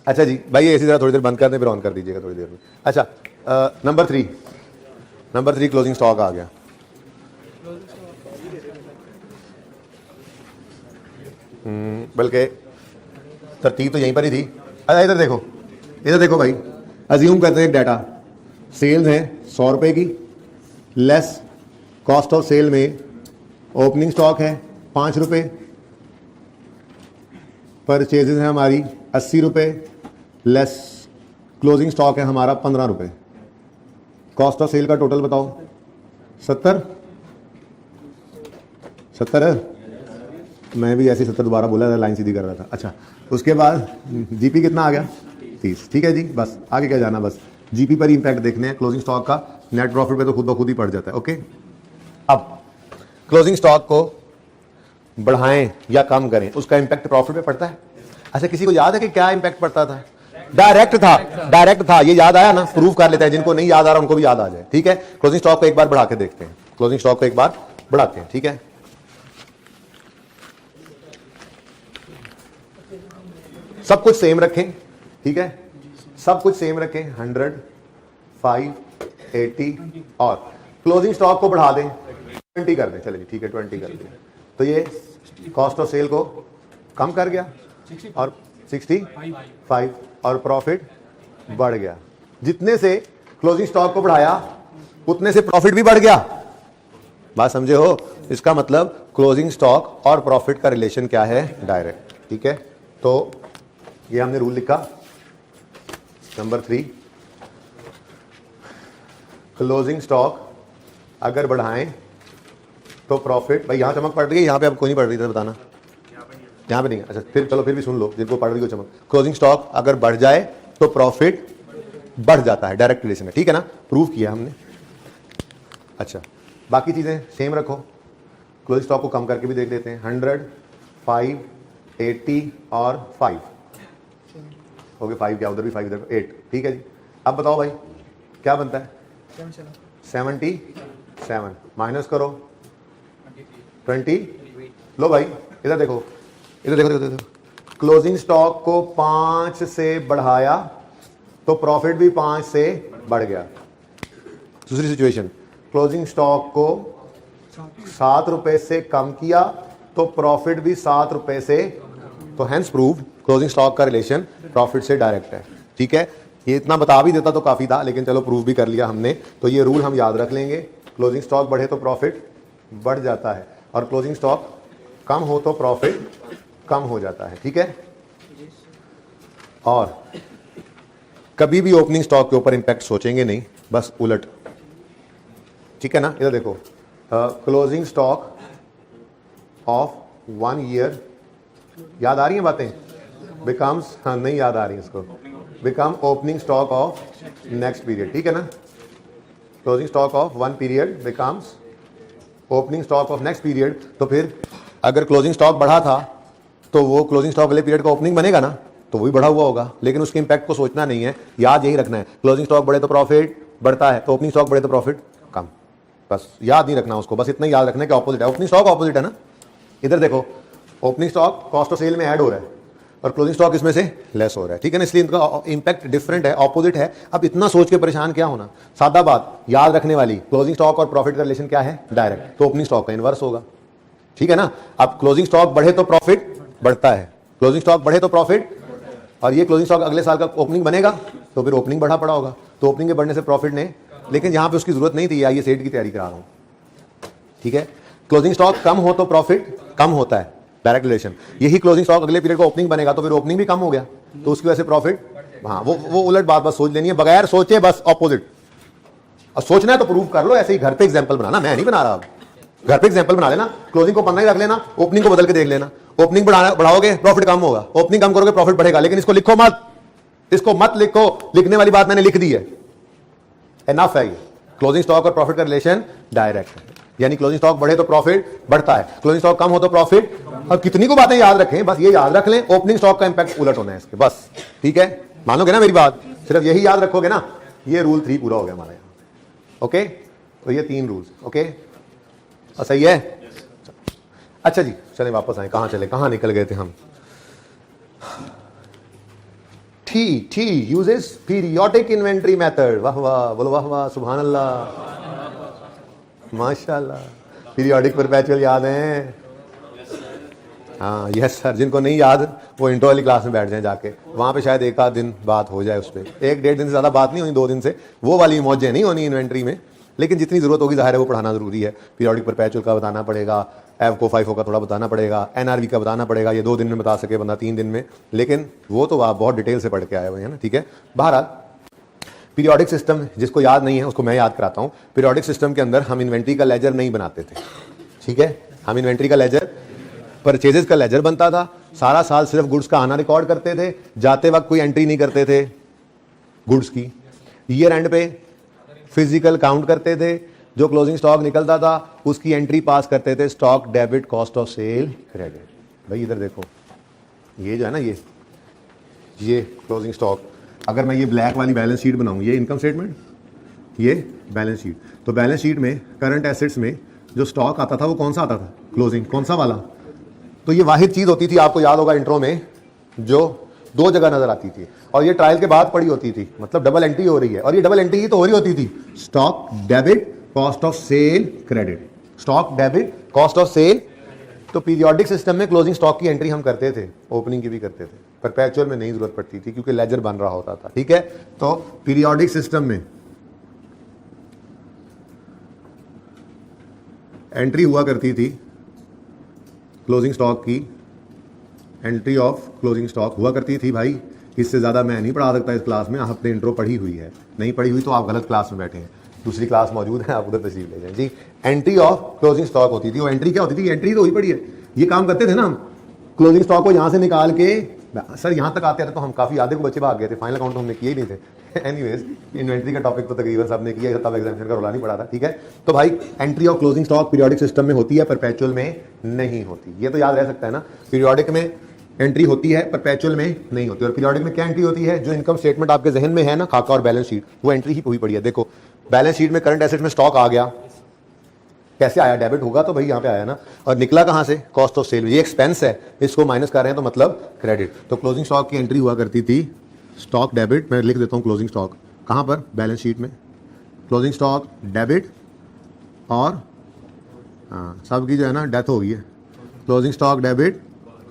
अच्छा जी भाई, ये इसी तरह थोड़ी देर बंद कर दें, फिर ऑन कर दीजिएगा थोड़ी देर में। अच्छा, नंबर 3 क्लोजिंग स्टॉक आ गया। बल्कि तरतीब तो यहीं पर ही थी। अच्छा इधर देखो भाई, अज्यूम करते हैं डाटा सेल्स है 100 रुपए की, लेस कॉस्ट ऑफ सेल में ओपनिंग स्टॉक है 5 रुपए, परचेजेस है हमारी 80 रुपए, लेस क्लोजिंग स्टॉक है हमारा 15 रुपए। कॉस्ट ऑफ सेल का टोटल बताओ, 70 है। मैं भी ऐसे 70 दोबारा बोला था, लाइन सीधी कर रहा था। अच्छा, उसके बाद जीपी कितना आ गया? 30, ठीक है जी। बस आगे क्या जाना, बस जीपी पर ही इंपैक्ट देखने हैं। क्लोजिंग स्टॉक का नेट प्रॉफिट पे तो खुद ब खुद ही पड़ जाता है। ओके, अब क्लोजिंग स्टॉक को बढ़ाएं या कम करें, उसका इंपैक्ट प्रॉफिट पे पड़ता है। अच्छा, किसी को याद है कि क्या इंपैक्ट पड़ता था? डायरेक्ट था, ये याद आया ना? प्रूव कर लेते हैं, जिनको नहीं याद आ रहा उनको भी याद आ जाए, ठीक है। क्लोजिंग स्टॉक को एक बार बढ़ा के देखते हैं, क्लोजिंग स्टॉक को एक बार बढ़ाते हैं, ठीक है। सब कुछ सेम रखें, ठीक है, सब कुछ सेम रखें, 100, 5, 80 और क्लोजिंग स्टॉक को बढ़ा दें, 20 कर दें। चलिए ठीक है, 20 कर दें, तो ये कॉस्ट ऑफ सेल को कम कर गया और 65 और प्रॉफिट बढ़ गया। जितने से क्लोजिंग स्टॉक को बढ़ाया उतने से प्रॉफिट भी बढ़ गया। बात समझे हो? इसका मतलब क्लोजिंग स्टॉक और प्रॉफिट का रिलेशन क्या है? डायरेक्ट। ठीक है, तो ये हमने रूल लिखा। नंबर 3, क्लोजिंग स्टॉक अगर बढ़ाएं तो प्रॉफिट। भाई यहां चमक पड़ रही है, यहां पे अब कोई नहीं पड़ रही था, बताना। यहां पे नहीं है? अच्छा, फिर चलो फिर भी सुन लो जिनको पड़ रही हो चमक। क्लोजिंग स्टॉक अगर बढ़ जाए तो प्रॉफिट बढ़ जाता है, डायरेक्ट रिलेशन है। ठीक है ना, प्रूव किया हमने। अच्छा, बाकी चीजें सेम रखो। क्लोजिंग स्टॉक को कम करके भी देख लेते हैं। 100, 5, 80 और 5 हो गए। 5 क्या, उधर भी 5 इधर 8। ठीक है जी, अब बताओ भाई क्या बनता है? 77 माइनस करो 20। लो भाई इधर देखो, इधर देखो, देखो, देखो। क्लोजिंग स्टॉक को 5 से बढ़ाया तो प्रॉफिट भी 5 से बढ़ गया। दूसरी सिचुएशन, क्लोजिंग स्टॉक को 7 रुपए से कम किया तो प्रॉफिट भी 7 रुपए से। तो हेंस प्रूव क्लोजिंग स्टॉक का रिलेशन प्रॉफिट से डायरेक्ट है। ठीक है, ये इतना बता भी देता तो काफी था, लेकिन चलो प्रूव भी कर लिया हमने। तो ये रूल हम याद रख लेंगे। क्लोजिंग स्टॉक बढ़े तो प्रॉफिट बढ़ जाता है और क्लोजिंग स्टॉक कम हो तो प्रॉफिट कम हो जाता है। ठीक है, और कभी भी ओपनिंग स्टॉक के ऊपर इंपैक्ट सोचेंगे नहीं, बस उलट। ठीक है ना, इधर देखो, क्लोजिंग स्टॉक ऑफ 1 ईयर, याद आ रही है बातें? बिकम्स, हाँ नहीं याद आ रही है इसको, become opening stock of next period. ठीक है ना, closing stock of 1 period becomes opening stock of next period. तो फिर अगर क्लोजिंग स्टॉक बढ़ा था तो वो क्लोजिंग स्टॉक अगले पीरियड का ओपनिंग बनेगा ना, तो वही बढ़ा हुआ होगा। लेकिन उसके इंपैक्ट को सोचना नहीं है, याद यही रखना है। क्लोजिंग स्टॉक बढ़े तो प्रॉफिट बढ़ता है, तो ओपनिंग स्टॉक बढ़े तो प्रॉफिट कम। बस याद नहीं रखना उसको, बस इतना याद रखना है कि ऑपोजिट है। ओपनिंग स्टॉक ऑपोजिट है ना। इधर देखो, opening stock cost of sale में ऐड हो रहा है और क्लोजिंग स्टॉक इसमें से लेस हो रहा है। ठीक है ना, इसलिए इनका इंपैक्ट डिफरेंट है, ऑपोजिट है। अब इतना सोच के परेशान क्या होना, सादा बात याद रखने वाली। क्लोजिंग स्टॉक और प्रॉफिट का रिलेशन क्या है? डायरेक्ट। तो ओपनिंग स्टॉक का इनवर्स होगा। ठीक है ना। अब क्लोजिंग स्टॉक बढ़े तो प्रॉफिट बढ़ता है, क्लोजिंग स्टॉक बढ़े तो प्रॉफिट, और ये क्लोजिंग स्टॉक अगले साल का ओपनिंग बनेगा तो फिर ओपनिंग बढ़ा पड़ा होगा, तो ओपनिंग के बढ़ने से प्रॉफिट ने, लेकिन यहां पे उसकी जरूरत नहीं थी। आइए सेट की तैयारी करा रहा हूं। ठीक है, क्लोजिंग स्टॉक कम हो तो प्रॉफिट कम होता है, डायरेक्ट रिलेशन। यही क्लोजिंग स्टॉक अगले पीरियड का ओपनिंग बनेगा तो फिर ओपनिंग भी कम हो गया, तो उसकी वजह से प्रॉफिट। हाँ, वो उलट बात बस सोच लेनी है, बगैर सोचे बस ऑपोजिट। और सोचना है तो प्रूव कर लो, ऐसे ही घर पे एग्जांपल बनाना, मैं नहीं बना रहा। घर पे एग्जांपल बना लेना, क्लोजिंग को 15 ही रख लेना, ओपनिंग को बदल के देख लेना। ओपनिंग बढ़ाओगे प्रॉफिट कम होगा, ओपनिंग कम करोगे प्रॉफिट बढ़ेगा। लेकिन इसको लिखो मत, इसको मत लिखो, लिखने वाली बात मैंने लिख दी है, एनफ है ये। क्लोजिंग स्टॉक और प्रॉफिट का रिलेशन डायरेक्ट है, यानी क्लोजिंग स्टॉक बढ़े तो प्रॉफिट बढ़ता है, क्लोजिंग स्टॉक कम हो तो प्रॉफिट। और कितनी को बातें याद रखें, बस ये याद रख लें, ओपनिंग स्टॉक का इंपैक्ट उलट होना है इसके, बस। ठीक है, मानोगे ना मेरी बात? सिर्फ यही याद रखोगे ना, ये रूल 3 पूरा हो गया हमारे यहां। ओके, तो ये 3 रूल्स। ओके, और सही है। अच्छा जी, चले वापस आए। कहां चले, कहां निकल गए थे हम? T uses periodic inventory method. वाह वाह, बोलो वाह वाह, सुभान अल्लाह, माशाल्लाह। पीरियोडिक परपेचुअल याद है? हाँ यस सर। जिनको नहीं याद वो इंट्रो वाली क्लास में बैठ जाएं जाके, वहां पे शायद एक आध दिन बात हो जाए उस पर। 1-1.5 दिन से ज्यादा बात नहीं होनी, 2 दिन से। वो वाली मौजें नहीं होनी इन्वेंटरी में, लेकिन जितनी जरूरत होगी जाहिर है वो पढ़ाना जरूरी है। पीरियोडिक परपेचुअल का बताना पड़ेगा, एवको फाइफो का थोड़ा बताना पड़ेगा, एनआरवी का बताना पड़ेगा। ये 2 दिन में बता सके बंदा, 3 दिन में, लेकिन वो तो आप बहुत डिटेल से पढ़ के आए हुए हैं ना। ठीक है, बहरहाल पीरियोडिक सिस्टम जिसको याद नहीं है उसको मैं याद कराता हूँ। पीरियोडिक सिस्टम के अंदर हम इन्वेंट्री का लेजर नहीं बनाते थे। ठीक है, हम इन्वेंट्री का लेजर, परचेजेस का लेजर बनता था। सारा साल सिर्फ गुड्स का आना रिकॉर्ड करते थे, जाते वक्त कोई एंट्री नहीं करते थे गुड्स की। ईयर एंड पे फिजिकल काउंट करते थे, जो क्लोजिंग स्टॉक निकलता था उसकी एंट्री पास करते थे, stock debit, cost of sale, credit. भाई इधर देखो, ये जो है ना, ये क्लोजिंग स्टॉक, अगर मैं ये ब्लैक वाली बैलेंस शीट बनाऊं, ये इनकम स्टेटमेंट, ये बैलेंस शीट। तो बैलेंस शीट में करंट एसेट्स में जो स्टॉक आता था वो कौन सा आता था? क्लोजिंग। कौन सा वाला? तो ये वाहिद चीज होती थी, आपको याद होगा इंट्रो में, जो 2 जगह नजर आती थी और ये ट्रायल के बाद पड़ी होती थी। मतलब डबल एंट्री हो रही है, और ये डबल एंट्री ही तो हो रही होती थी। Stock debit, cost of sale, credit. Stock debit, cost of sale. तो पीरियोडिक सिस्टम में क्लोजिंग स्टॉक की एंट्री हम करते थे, ओपनिंग की भी करते थे। परपेचुअल में नहीं जरूरत पड़ती थी क्योंकि लेजर बन रहा होता था, ठीक है। तो पीरियोडिक सिस्टम में एंट्री हुआ करती थी क्लोजिंग स्टॉक की, एंट्री ऑफ क्लोजिंग स्टॉक हुआ करती थी भाई। इससे ज़्यादा मैं नहीं पढ़ा सकता इस क्लास में, आपने इंट्रो पढ़ी हुई है, नहीं पढ़ी हुई तो आप गलत क्लास में बैठे हैं, दूसरी क्लास मौजूद है, आप उधर तशरीफ ले जाएं जी। एंट्री ऑफ क्लोजिंग स्टॉक होती थी, वो एंट्री क्या होती थी, एंट्री तो वही पड़ी है, ये काम करते थे ना हम, क्लोजिंग स्टॉक को यहाँ से निकाल के, सर यहाँ तक आते थे तो हम काफ़ी आधे को बच्चे भाग गए थे, फाइनल अकाउंट तो हमने किए ही नहीं थे। एनीवेज इन्वेंट्री का टॉपिक तो तकरीबन सबने किया, तब एग्जामिनेशन का रोला नहीं पड़ा था, ठीक है। तो भाई entry of closing stock periodic system में होती है, परपेचुअल में नहीं होती, ये तो याद रह सकता है ना। पीरियोडिक में एंट्री होती है, परपेचुअल में नहीं होती। और पीरियोडिक में क्या एंट्री होती है, जो इनकम स्टेटमेंट आपके जहन में है ना, खाका और बैलेंस शीट, वो एंट्री ही हुई पड़ी है। देखो बैलेंस शीट में करंट एसेट में स्टॉक आ गया, कैसे आया, डेबिट होगा तो भाई यहाँ पे आया ना, और निकला कहाँ से, कॉस्ट ऑफ सेल, ये एक्सपेंस है, इसको माइनस कर रहे हैं तो मतलब क्रेडिट। तो क्लोजिंग स्टॉक की एंट्री हुआ करती थी स्टॉक डेबिट, मैं लिख देता हूँ क्लोजिंग स्टॉक, कहाँ पर, बैलेंस शीट में, क्लोजिंग स्टॉक डेबिट, और हाँ सबकी जो है ना डेथ हो गई है, क्लोजिंग स्टॉक डेबिट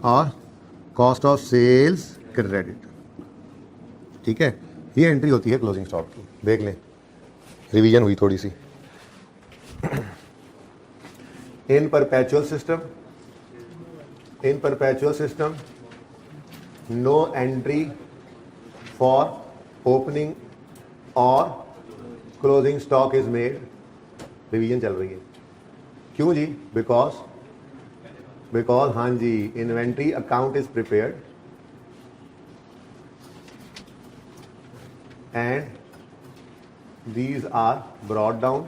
और कॉस्ट ऑफ सेल्स क्रेडिट, ठीक है। ये एंट्री होती है क्लोजिंग स्टॉक की, देख लें, रिवीजन हुई थोड़ी सी। In perpetual system no entry for opening और closing stock is made, revision चल रही है, क्यों जी, बिकॉज हाँ जी, inventory account is prepared and these are brought down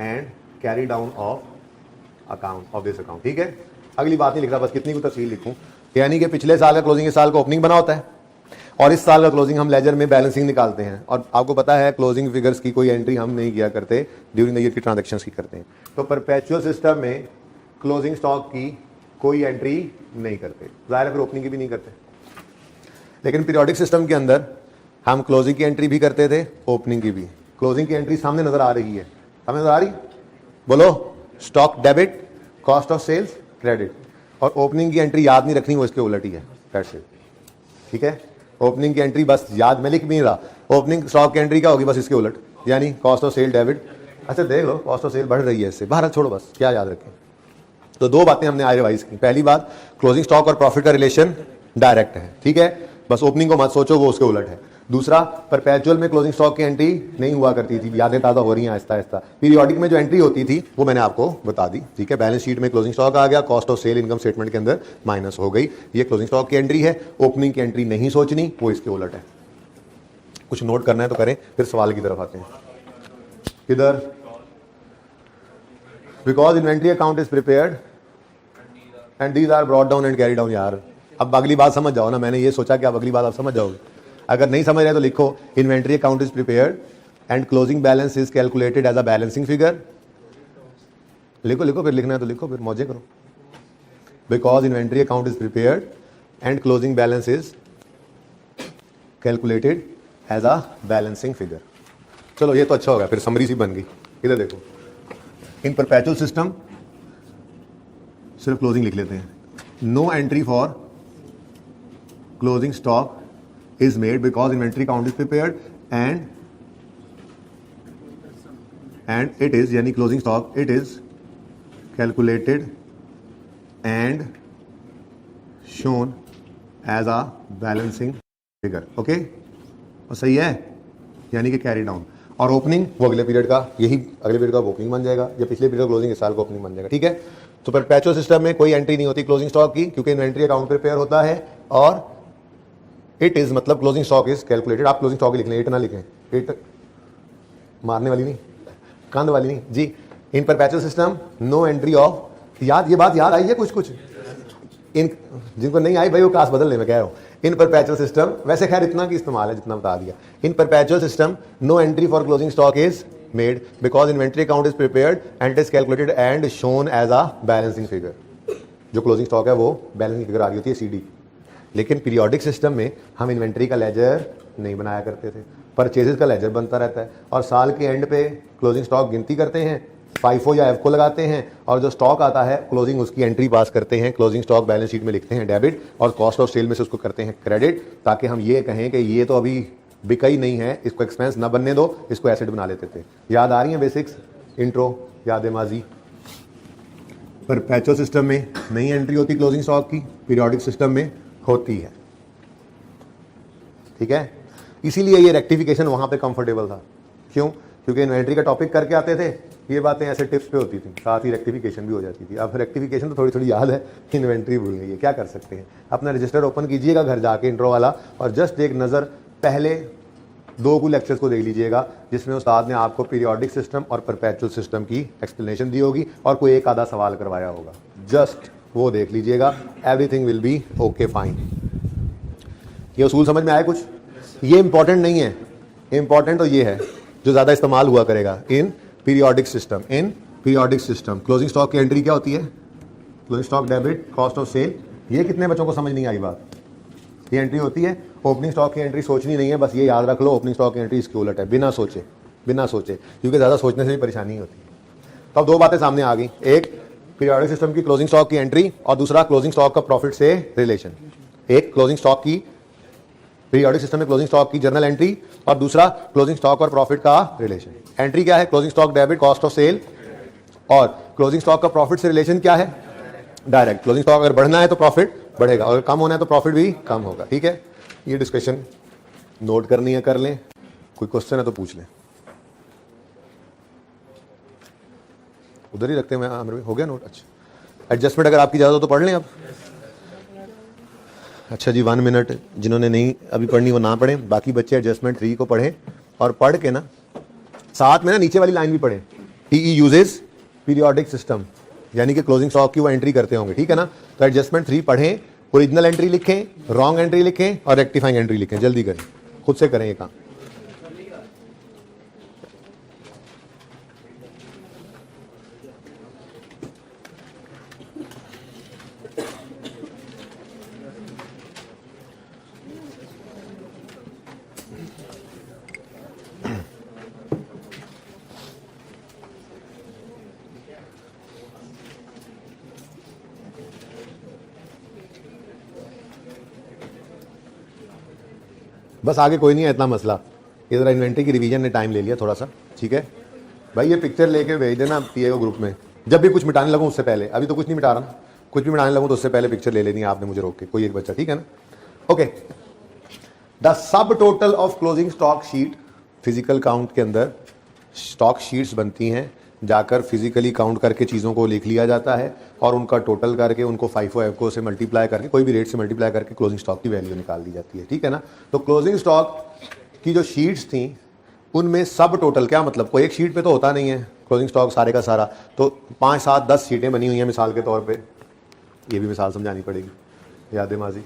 and carried down of account of this account, ठीक है। अगली बात नहीं लिख रहा, बस कितनी को तफसील लिखूं, यानी कि पिछले साल का क्लोजिंग इस साल का ओपनिंग बना होता है, और इस साल का क्लोजिंग हम लेजर में बैलेंसिंग निकालते हैं। और आपको पता है क्लोजिंग फिगर्स की कोई एंट्री हम नहीं किया करते, ड्यूरिंग द ईयर की ट्रांजैक्शंस की करते हैं। तो परपेचुअल सिस्टम में क्लोजिंग स्टॉक की कोई एंट्री नहीं करते, ज़ाहिर है फिर ओपनिंग की भी नहीं करते। लेकिन पीरियोडिक सिस्टम के अंदर हम क्लोजिंग की एंट्री भी करते थे, ओपनिंग की भी। क्लोजिंग की एंट्री सामने नजर आ रही है, सामने नजर आ रही, बोलो, stock debit, cost of sales credit, और ओपनिंग की एंट्री याद नहीं रखनी, वो इसके उलट ही है, दैट्स इट, ठीक है। ओपनिंग की एंट्री बस याद, मैं लिख भी नहीं रहा, ओपनिंग स्टॉक की एंट्री क्या होगी, बस इसके उलट, यानी कॉस्ट ऑफ सेल डेबिट। अच्छा देख लो, कॉस्ट ऑफ सेल बढ़ रही है इससे, बाहर छोड़ो, बस क्या याद रखें। तो दो बातें हमने आज रिवाइज की, पहली बात क्लोजिंग स्टॉक और प्रॉफिट का रिलेशन डायरेक्ट है, ठीक है, बस ओपनिंग को मत सोचो, वो उसके उलट है। दूसरा, परपेचुअल में क्लोजिंग स्टॉक की एंट्री नहीं हुआ करती थी, यादें ताज़ा हो रही हैं आहिस्ता आहिस्ता। पीरियोडिक में जो एंट्री होती थी वो मैंने आपको बता दी, ठीक है। बैलेंस शीट में क्लोजिंग स्टॉक आ गया, cost of sale income statement के अंदर माइनस हो गई, ये क्लोजिंग स्टॉक की एंट्री है। ओपनिंग की एंट्री नहीं सोचनी, वो इसके उलट है। कुछ नोट करना है तो करें, फिर सवाल की तरफ आते हैं। किधर, because inventory account is prepared and these are brought down and carry down. यार अब अगली बात समझ जाओ ना, मैंने ये सोचा कि अब अगली बात आप समझ जाओगे, अगर नहीं समझ रहे तो लिखो, inventory account is prepared and closing balance is calculated as a balancing figure. लिखो लिखो, फिर लिखना है तो लिखो, फिर मौजे करो। Because inventory account is prepared and closing balance is calculated as a balancing figure. चलो ये तो अच्छा होगा, फिर समरी सी बन गई। इधर देखो, इन परपेचुअल सिस्टम सिर्फ क्लोजिंग लिख लेते हैं, no entry for closing stock is made because inventory count is prepared and it is, यानी closing stock, it is calculated and shown as a balancing figure, okay, और सही है, यानी कि कैरी डाउन। और ओपनिंग वो अगले पीरियड का, यही अगले पीरियड का ओपनिंग बन जाएगा, या पिछले पीरियड का क्लोजिंग इस साल का ओपनिंग बन जाएगा, ठीक है। तो परपेचुअल सिस्टम में कोई एंट्री नहीं होती क्लोजिंग स्टॉक की, क्योंकि इन्वेंट्री अकाउंट प्रिपेयर होता है, और इट इज मतलब क्लोजिंग स्टॉक इज कैलकुलेटेड। आप क्लोजिंग स्टॉक ही लिख लें, इट ना लिखें, इट मारने वाली नहीं, कंध वाली नहीं जी। In perpetual system no entry of, याद, ये बात याद आई है कुछ इन, जिनको नहीं आई भाई वो क्लास बदल ले, मैं कह रहा हूँ। इन परपेचुअल सिस्टम, वैसे खैर इतना की इस्तेमाल है जितना बता दिया। In perpetual system no entry for closing stock is made because inventory account is prepared and it is calculated and shown as a balancing figure. जो क्लोजिंग स्टॉक है वो बैलेंसिंग फिगर आ रही होती है, CD। लेकिन पीरियोडिक सिस्टम में हम इन्वेंट्री का लेजर नहीं बनाया करते थे, परचेजेस का लेजर बनता रहता है, और साल के एंड पे क्लोजिंग स्टॉक गिनती करते हैं फाइफो या एफको लगाते हैं और जो स्टॉक आता है क्लोजिंग उसकी एंट्री पास करते हैं, क्लोजिंग स्टॉक बैलेंस शीट में लिखते हैं डेबिट और कॉस्ट ऑफ सेल में से उसको करते हैं क्रेडिट, ताकि हम ये कहें कि ये तो अभी बिका ही नहीं है, इसको एक्सपेंस ना बनने दो, इसको एसेट बना लेते थे। याद आ रही है बेसिक्स, इंट्रो याद है माजी। परपेचुअल सिस्टम में नई एंट्री होती क्लोजिंग स्टॉक की, पीरियोडिक सिस्टम में होती है, ठीक है। इसीलिए ये रेक्टिफिकेशन वहां पे कंफर्टेबल था। क्यों? क्योंकि इन्वेंट्री का टॉपिक करके आते थे, ये बातें ऐसे टिप्स पे होती थी, साथ ही रेक्टिफिकेशन भी हो जाती थी। अब रेक्टिफिकेशन तो थोड़ी थोड़ी याद है, इन्वेंट्री भूल गई है, क्या कर सकते हैं। अपना रजिस्टर ओपन कीजिएगा घर जाके इंट्रो वाला, और जस्ट एक नज़र पहले 2 कुल लेक्चर्स को देख लीजिएगा, जिसमें उस्ताद ने आपको पीरियोडिक सिस्टम और परपेचुअल सिस्टम की एक्सप्लेनेशन दी होगी और कोई एक आधा सवाल करवाया होगा। जस्ट वो देख लीजिएगा, everything will be okay fine. ये उसूल समझ में आया कुछ? ये इंपॉर्टेंट नहीं है, इंपॉर्टेंट तो ये है जो ज़्यादा इस्तेमाल हुआ करेगा in periodic system. In periodic system closing stock की एंट्री क्या होती है? Closing stock debit, cost of sale. ये कितने बच्चों को समझ नहीं आई बात? ये एंट्री होती है। ओपनिंग स्टॉक की एंट्री सोचनी नहीं है, बस ये याद रख लो, ओपनिंग स्टॉक की एंट्री इसके उलट है, बिना सोचे, क्योंकि ज़्यादा सोचने से भी परेशानी होती है। तो अब 2 बातें सामने आ गई, एक पीरियोडिक सिस्टम की क्लोजिंग स्टॉक की एंट्री और दूसरा क्लोजिंग स्टॉक का प्रॉफिट से रिलेशन। एक क्लोजिंग स्टॉक की पीरियोडिक सिस्टम में क्लोजिंग स्टॉक की जर्नल एंट्री और दूसरा क्लोजिंग स्टॉक और प्रॉफिट का रिलेशन। एंट्री क्या है? Closing stock debit, cost of sale, और क्लोजिंग स्टॉक का प्रॉफिट से रिलेशन क्या है? डायरेक्ट। क्लोजिंग स्टॉक अगर बढ़ना है तो प्रॉफिट बढ़ेगा, और कम होना है तो प्रॉफिट भी कम होगा, ठीक है। ये डिस्कशन नोट करनी है कर लें, कोई क्वेश्चन है तो पूछ लें। उधर ही रखते हैं, मैं हो गया नोट? अच्छा, एडजस्टमेंट अगर आपकी ज़्यादा हो तो पढ़ लें अब। अच्छा जी, 1 मिनट, जिन्होंने नहीं अभी पढ़नी वो ना पढ़ें, बाकी बच्चे एडजस्टमेंट 3 को पढ़ें, और पढ़ के ना साथ में ना नीचे वाली लाइन भी पढ़ें, टीई यूजेस पीरियोडिक सिस्टम, यानी कि क्लोजिंग स्टॉक की वो एंट्री करते होंगे, ठीक है ना। तो एडजस्टमेंट 3 पढ़ें, ओरिजिनल एंट्री लिखें, रॉन्ग एंट्री लिखें और रेक्टिफाइंग एंट्री लिखें। जल्दी करें, खुद से करें ये काम। बस आगे कोई नहीं है इतना मसला, ये ज़रा इन्वेंट्री की रिवीजन ने टाइम ले लिया थोड़ा सा, ठीक है भाई। ये पिक्चर लेके भेज देना पीएओ ग्रुप में, जब भी कुछ मिटाने लगूँ उससे पहले। अभी तो कुछ नहीं मिटा रहा, कुछ भी मिटाने लगूँ तो उससे पहले पिक्चर ले लेनी है आपने, मुझे रोक के, कोई एक बच्चा, ठीक है ना। Okay, the sub total of closing stock sheet, physical count के अंदर स्टॉक शीट्स बनती हैं, जाकर फिजिकली काउंट करके चीज़ों को लिख लिया जाता है और उनका टोटल करके उनको फाइफो एफको से मल्टीप्लाई करके, कोई भी रेट से मल्टीप्लाई करके क्लोजिंग स्टॉक की वैल्यू निकाल दी जाती है, ठीक है ना। तो क्लोजिंग स्टॉक की जो शीट्स थी उनमें सब टोटल, क्या मतलब, कोई एक शीट पे तो होता नहीं है क्लोजिंग स्टॉक सारे का सारा, तो 5, 7, 10 शीटें बनी हुई हैं मिसाल के तौर पे। ये भी मिसाल समझानी पड़ेगी, याद है माजी।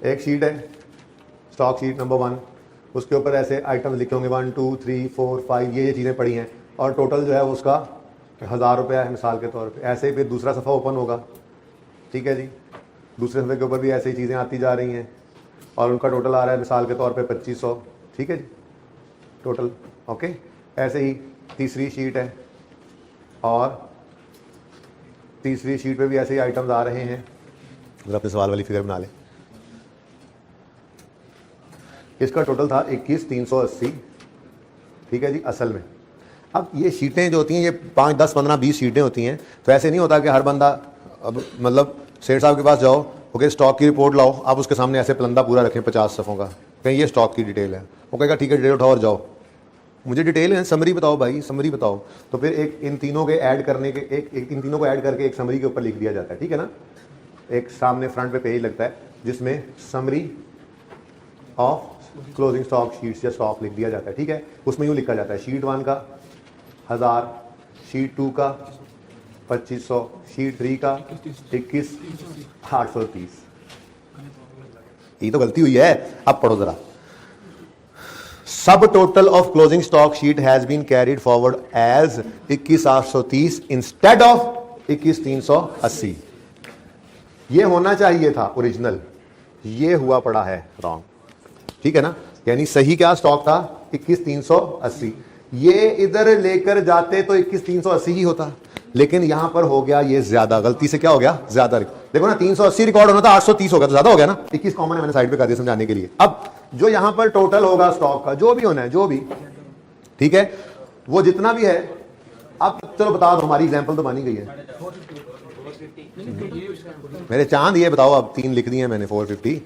एक शीट है स्टॉक शीट नंबर 1, उसके ऊपर ऐसे आइटम्स लिखे होंगे 1, 2, 3, 4, 5, ये चीज़ें पड़ी हैं, और टोटल जो है उसका 1000 रुपया है मिसाल के तौर पे। ऐसे ही फिर दूसरा सफ़ा ओपन होगा, ठीक है जी, दूसरे सफ़े के ऊपर भी ऐसे ही चीज़ें आती जा रही हैं और उनका टोटल आ रहा है मिसाल के तौर पे 2500, ठीक है जी, टोटल। ओके, ऐसे ही तीसरी शीट है और तीसरी शीट पे भी ऐसे ही आइटम्स आ रहे हैं। अगर अपने सवाल वाली फिगर बना लें, इसका टोटल था 21,380, ठीक है जी, असल में। अब ये शीटें जो होती हैं, ये 5, 10, 15, 20 शीटें होती हैं, तो ऐसे नहीं होता कि हर बंदा, अब मतलब सेठ साहब के पास जाओ, ओके स्टॉक की रिपोर्ट लाओ, आप उसके सामने ऐसे पलंदा पूरा रखें 50 सफ़ों का, कहीं ये स्टॉक की डिटेल है, वो कहेगा ठीक है डिटेल उठाओ और जाओ, मुझे डिटेल है, समरी बताओ भाई, समरी बताओ। तो फिर एक इन तीनों के ऐड करने के एक इन तीनों को ऐड करके एक समरी के ऊपर लिख दिया जाता है, ठीक है ना। एक सामने फ्रंट पे पेज लगता है जिसमें summary of closing stock sheets या स्टॉक लिख दिया जाता है, ठीक है। उसमें यूँ लिखा जाता है शीट 1 का 1000, शीट 2 का 2500, शीट 3 का 21,830। ये तो गलती हुई है, अब पढ़ो जरा। Subtotal of closing stock sheet has been carried forward as 21,830 instead of 21,380। ये होना चाहिए था ओरिजिनल, ये हुआ पड़ा है रॉन्ग, ठीक है ना। यानी सही क्या स्टॉक था 21,380, ये इधर लेकर जाते तो 21,380 ही होता, लेकिन यहां पर हो गया ये ज्यादा, गलती से क्या हो गया, ज्यादा। देखो ना 380 रिकॉर्ड होना था, 830 हो गया, तो ज्यादा हो गया ना। 21 कॉमन है, मैंने साइड पे कर दिया समझाने के लिए। अब जो यहां पर टोटल होगा स्टॉक का, जो भी होना है, जो भी, ठीक है, वो जितना भी है, अब चलो बता दो, हमारी एग्जांपल तो मानी गई है। मेरे चांद ये बताओ, अब 3 लिख दिए मैंने, 450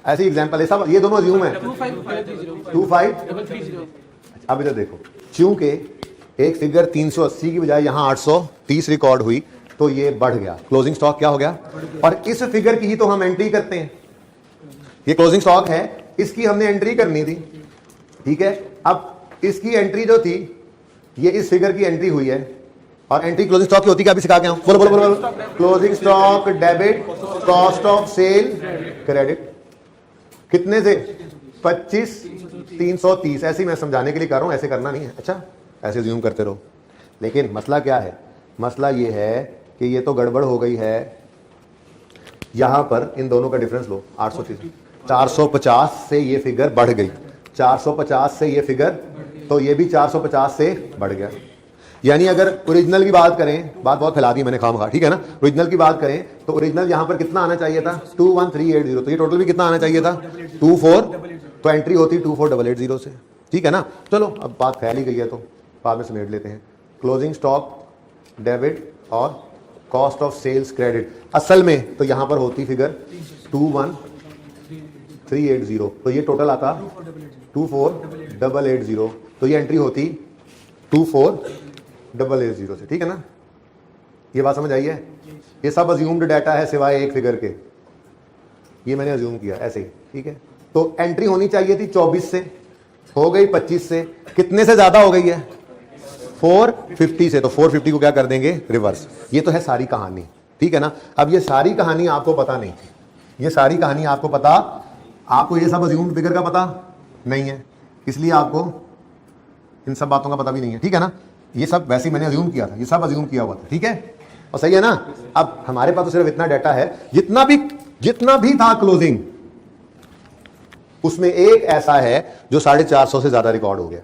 ऐसी एग्जांपल है सब, ये दोनों अज्यूम है। 25 अब इधर देखो, चूंकि एक फिगर 380 की बजाय यहां 830 रिकॉर्ड हुई, तो ये बढ़ गया, क्लोजिंग स्टॉक क्या हो गया। और इस फिगर की ही तो हम एंट्री करते हैं, ये क्लोजिंग स्टॉक है, इसकी हमने एंट्री करनी थी, ठीक है। अब इसकी एंट्री जो थी, ये इस फिगर की एंट्री हुई है, और एंट्री क्लोजिंग स्टॉक की होती क्या, अभी सिखा के आऊं, बोलो बोलो बोलो। Closing stock debit, cost of sale credit, कितने से, 25,330। ऐसे ही मैं समझाने के लिए कर रहा हूं, ऐसे करना नहीं है, अच्छा ऐसे ज्यूम करते रहो। लेकिन मसला क्या है, मसला ये है कि ये तो गड़बड़ हो गई है, यहां पर इन दोनों का डिफरेंस लो, 830, 450 से ये फिगर बढ़ गई, 450 से ये फिगर, तो ये भी 450 से बढ़ गया। यानी अगर ओरिजिनल की बात करें, बात बहुत फैला दी मैंने खामखा, ठीक है ना। ओरिजिनल की बात करें तो ओरिजिनल यहां पर कितना आना चाहिए था, 21380, तो ये टोटल भी कितना आना चाहिए था, 24, तो एंट्री होती 24880 से, ठीक है ना। चलो अब बात फैल ही गई है, तो बाद में समेट लेते हैं। क्लोजिंग स्टॉक डेबिट और कॉस्ट ऑफ सेल्स क्रेडिट, असल में तो यहां पर होती फिगर 21380, तो ये टोटल आता 24880, तो ये एंट्री होती 24880 से, ठीक है ना। ये बात समझ आई है। ये सब अज्यूम्ड डाटा है सिवाय एक फिगर के, ये मैंने अज्यूम किया ऐसे ही, ठीक है। तो एंट्री होनी चाहिए थी 24 से, हो गई 25 से, कितने से ज्यादा हो गई है, 450 से, तो 450 को क्या कर देंगे, रिवर्स। ये तो है सारी कहानी, ठीक है ना। अब ये सारी कहानी आपको पता नहीं, ये सारी कहानी आपको पता, आपको ये सब अज्यूम्ड फिगर का पता नहीं है, इसलिए आपको इन सब बातों का पता भी नहीं है, ठीक है ना। ये सब वैसे ही मैंने अज्यूम किया था, ये सब अज्यूम किया हुआ था, ठीक है, और सही है ना। अब हमारे पास तो सिर्फ इतना डाटा है, जितना भी था क्लोजिंग, उसमें एक ऐसा है जो 450 से ज्यादा रिकॉर्ड हो गया,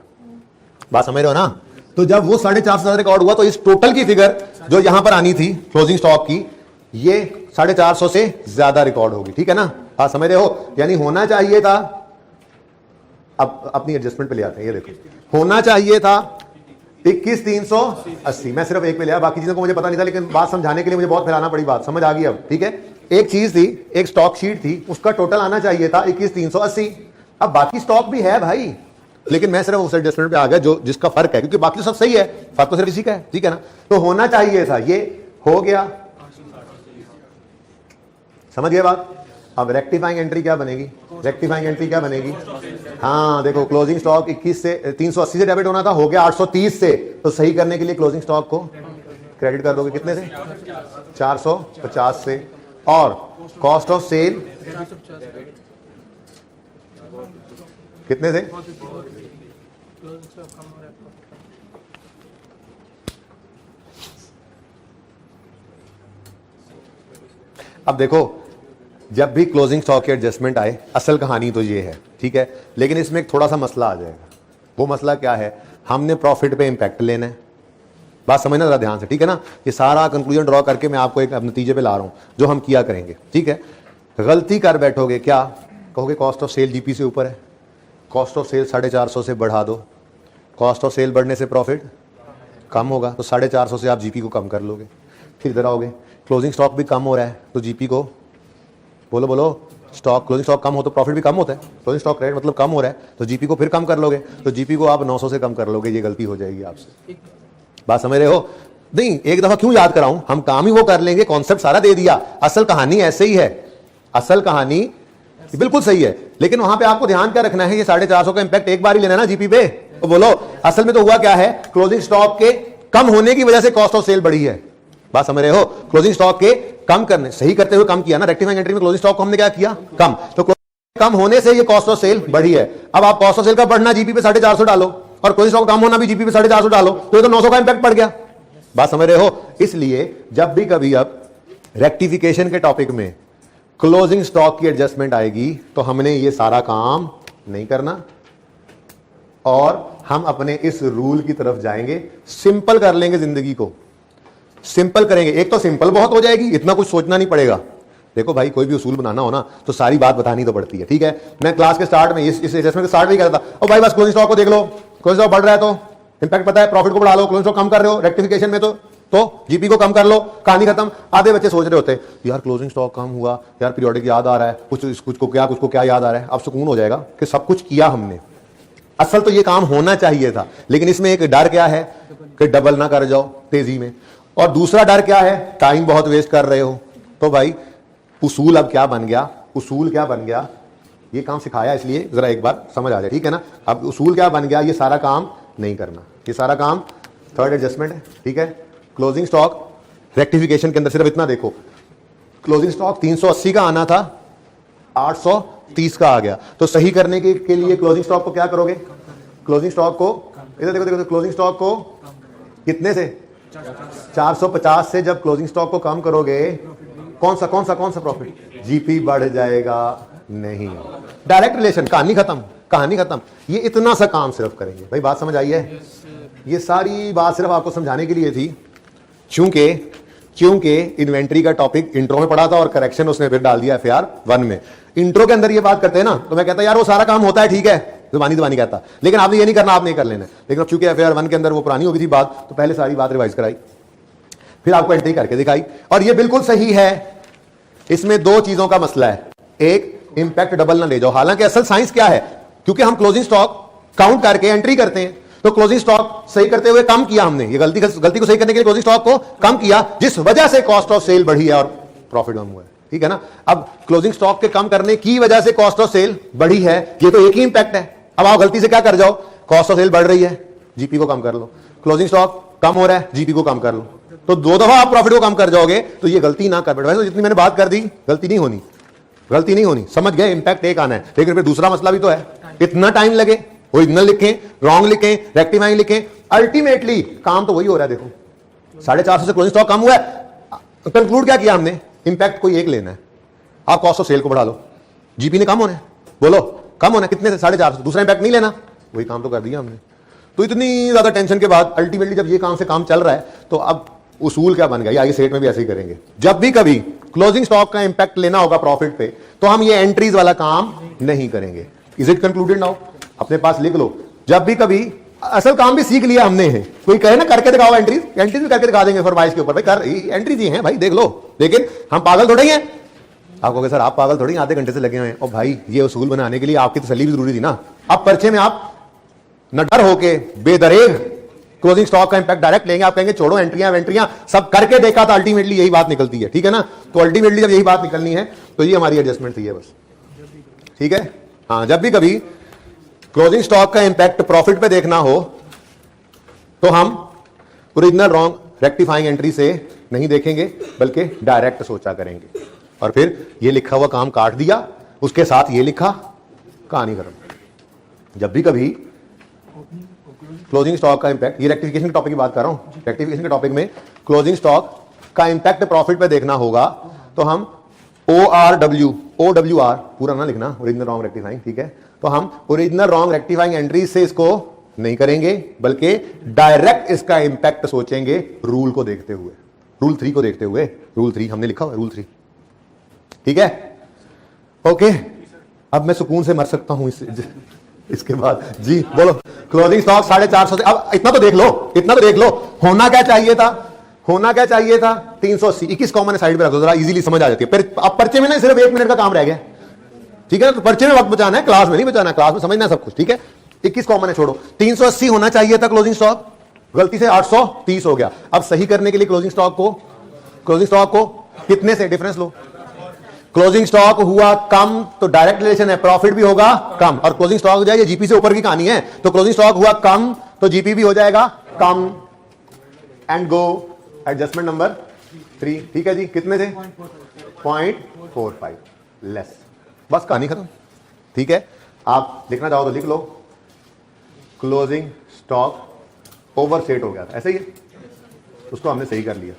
बात समझ रहे हो ना। तो जब वो 450 से ज्यादा रिकॉर्ड हुआ, तो इस टोटल की फिगर जो यहां पर आनी थी क्लोजिंग स्टॉक की, ये 450 से ज्यादा रिकॉर्ड होगी, ठीक है ना, बात समझ रहे हो। यानी होना चाहिए था, अब अपनी एडजस्टमेंट पे ले आते हैं, ये देखो, होना चाहिए था 21,380, मैं सिर्फ एक पे लिया, बाकी चीजों को मुझे पता नहीं था, लेकिन बात समझाने के लिए मुझे बहुत फैलाना पड़ी, बात समझ आ गई अब, ठीक है। एक चीज थी, एक स्टॉक शीट थी, उसका टोटल आना चाहिए था 21,380। अब बाकी स्टॉक भी है भाई, लेकिन मैं सिर्फ उस एडजस्टमेंट पे आ गया जो जिसका फर्क है, क्योंकि बाकी तो सब सही है, फर्क तो सिर्फ इसी का है, ठीक है ना। तो होना चाहिए था, ये हो गया, समझ गए बात। अब रेक्टिफाइंग एंट्री क्या बनेगी, रेक्टिफाइंग एंट्री क्या बनेगी, हाँ देखो, क्लोजिंग स्टॉक 21 से 380 से डेबिट होना था, हो गया 830 से, तो सही करने के लिए क्लोजिंग स्टॉक को क्रेडिट कर दोगे, कितने से, 450 से, और कॉस्ट ऑफ सेल कितने से, अब देखो, जब भी क्लोजिंग स्टॉक के एडजस्टमेंट आए, असल कहानी तो ये है, ठीक है, लेकिन इसमें एक थोड़ा सा मसला आ जाएगा। वो मसला क्या है, हमने प्रॉफिट पे इंपैक्ट लेना है, बात समझना जरा ध्यान से, ठीक है ना। ये सारा कंक्लूजन ड्रॉ करके मैं आपको एक नतीजे पे ला रहा हूं, जो हम किया करेंगे, ठीक है। गलती कर बैठोगे, क्या कहोगे, कॉस्ट ऑफ सेल जीपी से ऊपर है, कॉस्ट ऑफ सेल 450 से बढ़ा दो, कॉस्ट ऑफ सेल बढ़ने से प्रॉफिट कम होगा, तो 450 से आप जीपी को कम कर लोगे। फिर इधर आओगे, क्लोजिंग स्टॉक भी कम हो रहा है, तो जीपी को बोलो बोलो, स्टॉक क्लोजिंग स्टॉक कम हो तो प्रॉफिट भी कम होता है, क्लोजिंग स्टॉक रेट मतलब कम हो रहा है, तो जीपी को फिर कम कर लोगे, तो जीपी को आप 900 से कम कर लोगे, ये गलती हो जाएगी आपसे, बात समझ रहे हो। नहीं, एक दफा क्यों याद कराऊं, हम काम ही वो कर लेंगे, कॉन्सेप्ट सारा दे दिया, असल कहानी ऐसे ही है, असल कहानी बिल्कुल सही है, लेकिन वहां पे आपको ध्यान क्या रखना है, ये 450 का इंपैक्ट एक बार ही लेना है ना जीपी पे। तो बोलो, असल में तो हुआ क्या है, क्लोजिंग स्टॉक के कम होने की वजह से कॉस्ट ऑफ सेल बढ़ी है, बात समझ रहे हो। क्लोजिंग स्टॉक के कम करने, सही करते हुए कम किया ना, रेक्टिफाइंग एंट्री में क्लोजिंग स्टॉक को हमने क्या किया, कम, तो कम होने से ये कॉस्ट ऑफ सेल बढ़ी है। अब आप कॉस्ट ऑफ सेल का बढ़ना जीपी पे 450 डालो, और क्लोजिंग स्टॉक कम होना भी जीपी पे 450 डालो, तो ये तो 900 का इंपैक्ट पड़ गया, बात समझ रहे हो। इसलिए जब भी कभी अब रेक्टिफिकेशन के टॉपिक में क्लोजिंग स्टॉक की एडजस्टमेंट आएगी, तो हमने ये सारा काम नहीं करना, और हम अपने इस रूल की तरफ जाएंगे, सिंपल कर लेंगे जिंदगी को, सिंपल करेंगे। एक तो सिंपल बहुत हो जाएगी, इतना कुछ सोचना नहीं पड़ेगा। देखो भाई, कोई भी उसूल बनाना हो ना तो सारी बात बतानी तो पड़ती है, ठीक है। मैं क्लास के स्टार्ट में इस एसेसमेंट के स्टार्ट में ही कहता था, ओ भाई बस क्लोजिंग स्टॉक को देख लो, क्लोजिंग स्टॉक बढ़ रहा है तो इंपैक्ट पता है, प्रॉफिट को बढ़ा लो, क्लोजिंग स्टॉक कम कर रहे हो रेक्टिफिकेशन में तो जीपी को कम कर लो, कहानी खत्म। आधे बच्चे सोच रहे होते हैं यार क्लोजिंग स्टॉक कम हुआ, यार पीरियोडिक याद आ रहा है, कुछ को क्या याद आ रहा है। अब सुकून हो जाएगा कि सब कुछ किया हमने। असल तो ये काम होना चाहिए था, लेकिन इसमें एक डर क्या है कि डबल ना कर जाओ तेजी में, और दूसरा डर क्या है, टाइम बहुत वेस्ट कर रहे हो। तो भाई उसूल अब क्या बन गया, उसूल क्या बन गया, ये काम सिखाया इसलिए जरा एक बार समझ आ जाए, ठीक है ना। अब उसूल क्या बन गया, ये सारा काम नहीं करना, ये सारा काम थर्ड एडजस्टमेंट है, ठीक है। क्लोजिंग स्टॉक रेक्टिफिकेशन के अंदर सिर्फ इतना देखो, क्लोजिंग स्टॉक 380 का आना था, 830 का आ गया, तो सही करने के लिए क्लोजिंग स्टॉक को क्या करोगे, क्लोजिंग स्टॉक को इधर देखो, क्लोजिंग स्टॉक को कितने से 450 से जब क्लोजिंग स्टॉक को कम करोगे, कौन सा प्रॉफिट, जीपी बढ़ जाएगा। नहीं, डायरेक्ट रिलेशन, कहानी खत्म। ये इतना सा काम सिर्फ करेंगे। भाई बात समझ आई है? ये सारी बात सिर्फ आपको समझाने के लिए थी, क्योंकि इन्वेंट्री का टॉपिक इंट्रो में पढ़ा था और करेक्शन उसने फिर डाल दिया FAR 1 में। इंट्रो के अंदर ये बात करते हैं ना, तो मैं कहता यार वो सारा काम होता है, ठीक है, जुबानी कहता, लेकिन आपने ये नहीं करना, आपने कर लेना। लेकिन अब चूंकि FAR 1 के अंदर वो पुरानी हो गई थी बात, तो पहले सारी बात रिवाइज कराई, फिर आपको एंट्री करके दिखाई, और ये बिल्कुल सही है। इसमें दो चीजों का मसला है, एक इंपैक्ट डबल ना ले जाओ। हालांकि असल साइंस क्या है, क्योंकि हम क्लोजिंग स्टॉक काउंट करके एंट्री करते हैं, तो क्लोजिंग स्टॉक सही करते हुए कम किया हमने, ये गलती को सही करने के लिए क्लोजिंग स्टॉक को कम किया, जिस वजह से कॉस्ट ऑफ सेल बढ़ी है और प्रॉफिट कम हुआ है, ठीक है ना। अब क्लोजिंग स्टॉक के कम करने की वजह से कॉस्ट ऑफ सेल बढ़ी है, ये तो एक ही इंपैक्ट है। अब आप गलती से क्या कर जाओ, कॉस्ट ऑफ सेल बढ़ रही है, जीपी को कम कर लो, क्लोजिंग स्टॉक कम हो रहा है, जीपी को कम कर लो, तो दो दफा आप प्रॉफिट को कम कर जाओगे, तो ये गलती ना कर बैठो। वैसे जितनी मैंने बात कर दी, गलती नहीं होनी, समझ गए, इंपैक्ट एक आना है। लेकिन फिर दूसरा मसला भी तो है, इतना टाइम लगे, ओरिजिनल लिखें, रॉन्ग लिखें, रेक्टिफाइंग लिखें, अल्टीमेटली काम तो वही हो रहा है। देखो 450 से क्लोजिंग स्टॉक कम हुआ है, कंक्लूड क्या किया हमने, इंपैक्ट कोई एक लेना है, आप कॉस्ट ऑफ सेल को बढ़ा लो, जीपी ने कम होना है, बोलो कम होना है कितने से, 450, दूसरा इंपैक्ट नहीं लेना, वही काम तो कर दिया हमने। तो इतनी ज्यादा टेंशन के बाद अल्टीमेटली जब ये काम से काम चल रहा है, तो अब उसूल क्या बन गया, आगे सेट में भी ऐसे ही करेंगे। जब भी कभी क्लोजिंग स्टॉक का इंपैक्ट लेना होगा प्रॉफिट पे, तो हम ये एंट्रीज वाला काम नहीं करेंगे। Is it concluded now? अपने पास लिख लो। जब भी कभी, असल काम भी सीख लिया हमने है, कोई कहे ना करके दिखाओ एंट्रीज भी करके दिखा देंगे फरमाइश के ऊपर, भाई कर एंट्रीज ही हैं भाई, देख लो। लेकिन हम पागल थोड़े ही हैं। आप कहोगे सर आप पागल थोड़ी, आधे घंटे से लगे हुए हैं। और भाई ये उसूल बनाने के लिए आपकी तसल्ली भी जरूरी थी ना। अब पर्चे में आप न डर होके बेदरेग क्लोजिंग स्टॉक का इंपैक्ट डायरेक्ट लेंगे, आप कहेंगे छोड़ो एंट्रियां सब करके देखा था, अल्टीमेटली यही बात निकलती है, ठीक है ना। तो अल्टीमेटली जब यही बात निकलनी है, तो ये हमारी एडजस्टमेंट थी है बस, ठीक है। हाँ, जब भी कभी क्लोजिंग स्टॉक का इंपैक्ट प्रॉफिट पे देखना हो, तो हम ओरिजिनल रॉन्ग रेक्टिफाइंग एंट्री से नहीं देखेंगे, बल्कि डायरेक्ट सोचा करेंगे। और फिर ये लिखा हुआ काम काट दिया, उसके साथ ये लिखा, कहानी खत्म। जब भी कभी क्लोजिंग स्टॉक का इंपैक्ट, ये रेक्टिफिकेशन के टॉपिक की बात कर रहा हूं, रेक्टिफिकेशन के टॉपिक में क्लोजिंग स्टॉक का इंपैक्ट प्रॉफिट पे देखना होगा, तो हम ORR पूरा ना लिखना, ओरिजिनल रॉन्ग रेक्टिफाइंग, ठीक है। तो हम ओरिजिनल रॉन्ग रेक्टिफाइंग एंट्री से इसको नहीं करेंगे, बल्कि डायरेक्ट इसका इंपैक्ट सोचेंगे रूल को देखते हुए, रूल 3 को देखते हुए। रूल 3 हमने लिखा हुआ, रूल 3, ठीक है, ओके। अब मैं सुकून से मर सकता हूं इसके बाद। जी बोलो, क्लोजिंग स्टॉक 450 से, अब इतना तो देख लो, होना क्या चाहिए था 380, 21 कॉमन है, साइड पे रख दो, जरा इजीली समझ आ जाती है। फिर अब पर्चे में ना सिर्फ 1 मिनट का काम रह गया, ठीक है। तो पर्चे में वक्त बचाना है, क्लास में नहीं बचाना, क्लास में समझना है सब कुछ, ठीक है। 21 कॉमन है, छोड़ो। 380 होना चाहिए था क्लोजिंग स्टॉक, गलती से 830 हो गया। अब सही करने के लिए क्लोजिंग स्टॉक को कितने से डिफरेंस लो। क्लोजिंग स्टॉक हुआ कम, तो डायरेक्ट रिलेशन है, प्रॉफिट भी होगा कम, और क्लोजिंग स्टॉक हो जाएगा, जीपी से ऊपर की कहानी है। तो क्लोजिंग स्टॉक हुआ कम, तो जीपी भी हो जाएगा कम, एंड गो एडजस्टमेंट नंबर 3, ठीक है जी। कितने से 0.45 लेस, बस कहानी खत्म, ठीक है। आप लिखना चाहो तो लिख लो, क्लोजिंग स्टॉक ओवरसेट हो गया था, ऐसे ही है, उसको हमने सही कर लिया,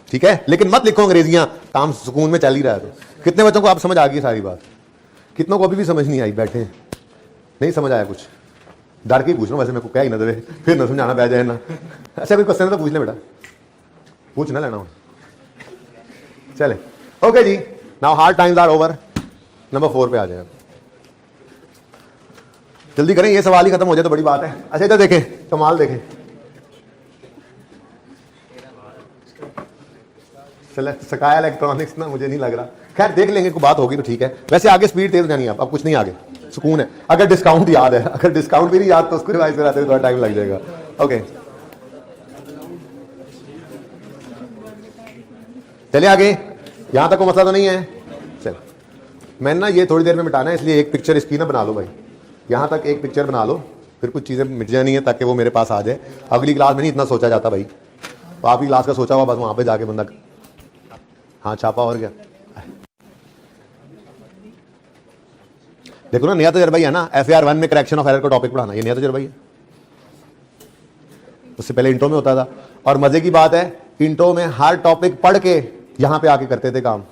ठीक है। लेकिन मत लिखो अंग्रेजियां, काम सुकून में चल ही रहा है। तो कितने बच्चों को आप समझ आ गई सारी बात, कितनों को अभी भी समझ नहीं आई, बैठे नहीं समझ आया कुछ, डर के ही पूछ रहा हूँ, वैसे मेरे को क्या ही ना देवे, फिर ना समझाना पै जाए ना। अच्छा कोई क्वेश्चन है तो पूछ ले बेटा, पूछ ना लेना हो। चले ओके जी, now hard times are over. Number 4 पे आ जाए, जल्दी करें, ये सवाल ही खत्म हो जाए तो बड़ी बात है। अच्छा इधर देखें, कमाल देखें, चले सकाया इलेक्ट्रॉनिक्स ना, मुझे नहीं लग रहा, खैर देख लेंगे, कोई बात होगी तो ठीक है। वैसे आगे स्पीड तेज जानी है, अब कुछ नहीं, आगे सुकून है। अगर डिस्काउंट याद है, अगर डिस्काउंट भी नहीं याद तो उसको रिवाइज कराते थोड़ा टाइम लग जाएगा। ओके चलिए आगे, यहां तक कोई मसला तो नहीं है। चल मैंने ना ये थोड़ी देर में मिटाना है, इसलिए एक पिक्चर इसकी ना बना लो भाई, यहां तक एक पिक्चर बना लो, फिर कुछ चीजें मिट जानी है ताकि वो मेरे पास आ जाए। अगली क्लास में नहीं इतना सोचा जाता भाई, तो आपकी क्लास का सोचा हुआ बस वहां पे जाके बंदा हाँ छापा और क्या। देखो ना, नया तजर्बा ही है ना, FAR 1 में करेक्शन ऑफ एरर का टॉपिक पढ़ाना, ये नया तजर्बा ही है। उससे पहले इंट्रो में होता था, और मजे की बात है इंट्रो में हर टॉपिक पढ़ के यहां पे आके करते थे काम।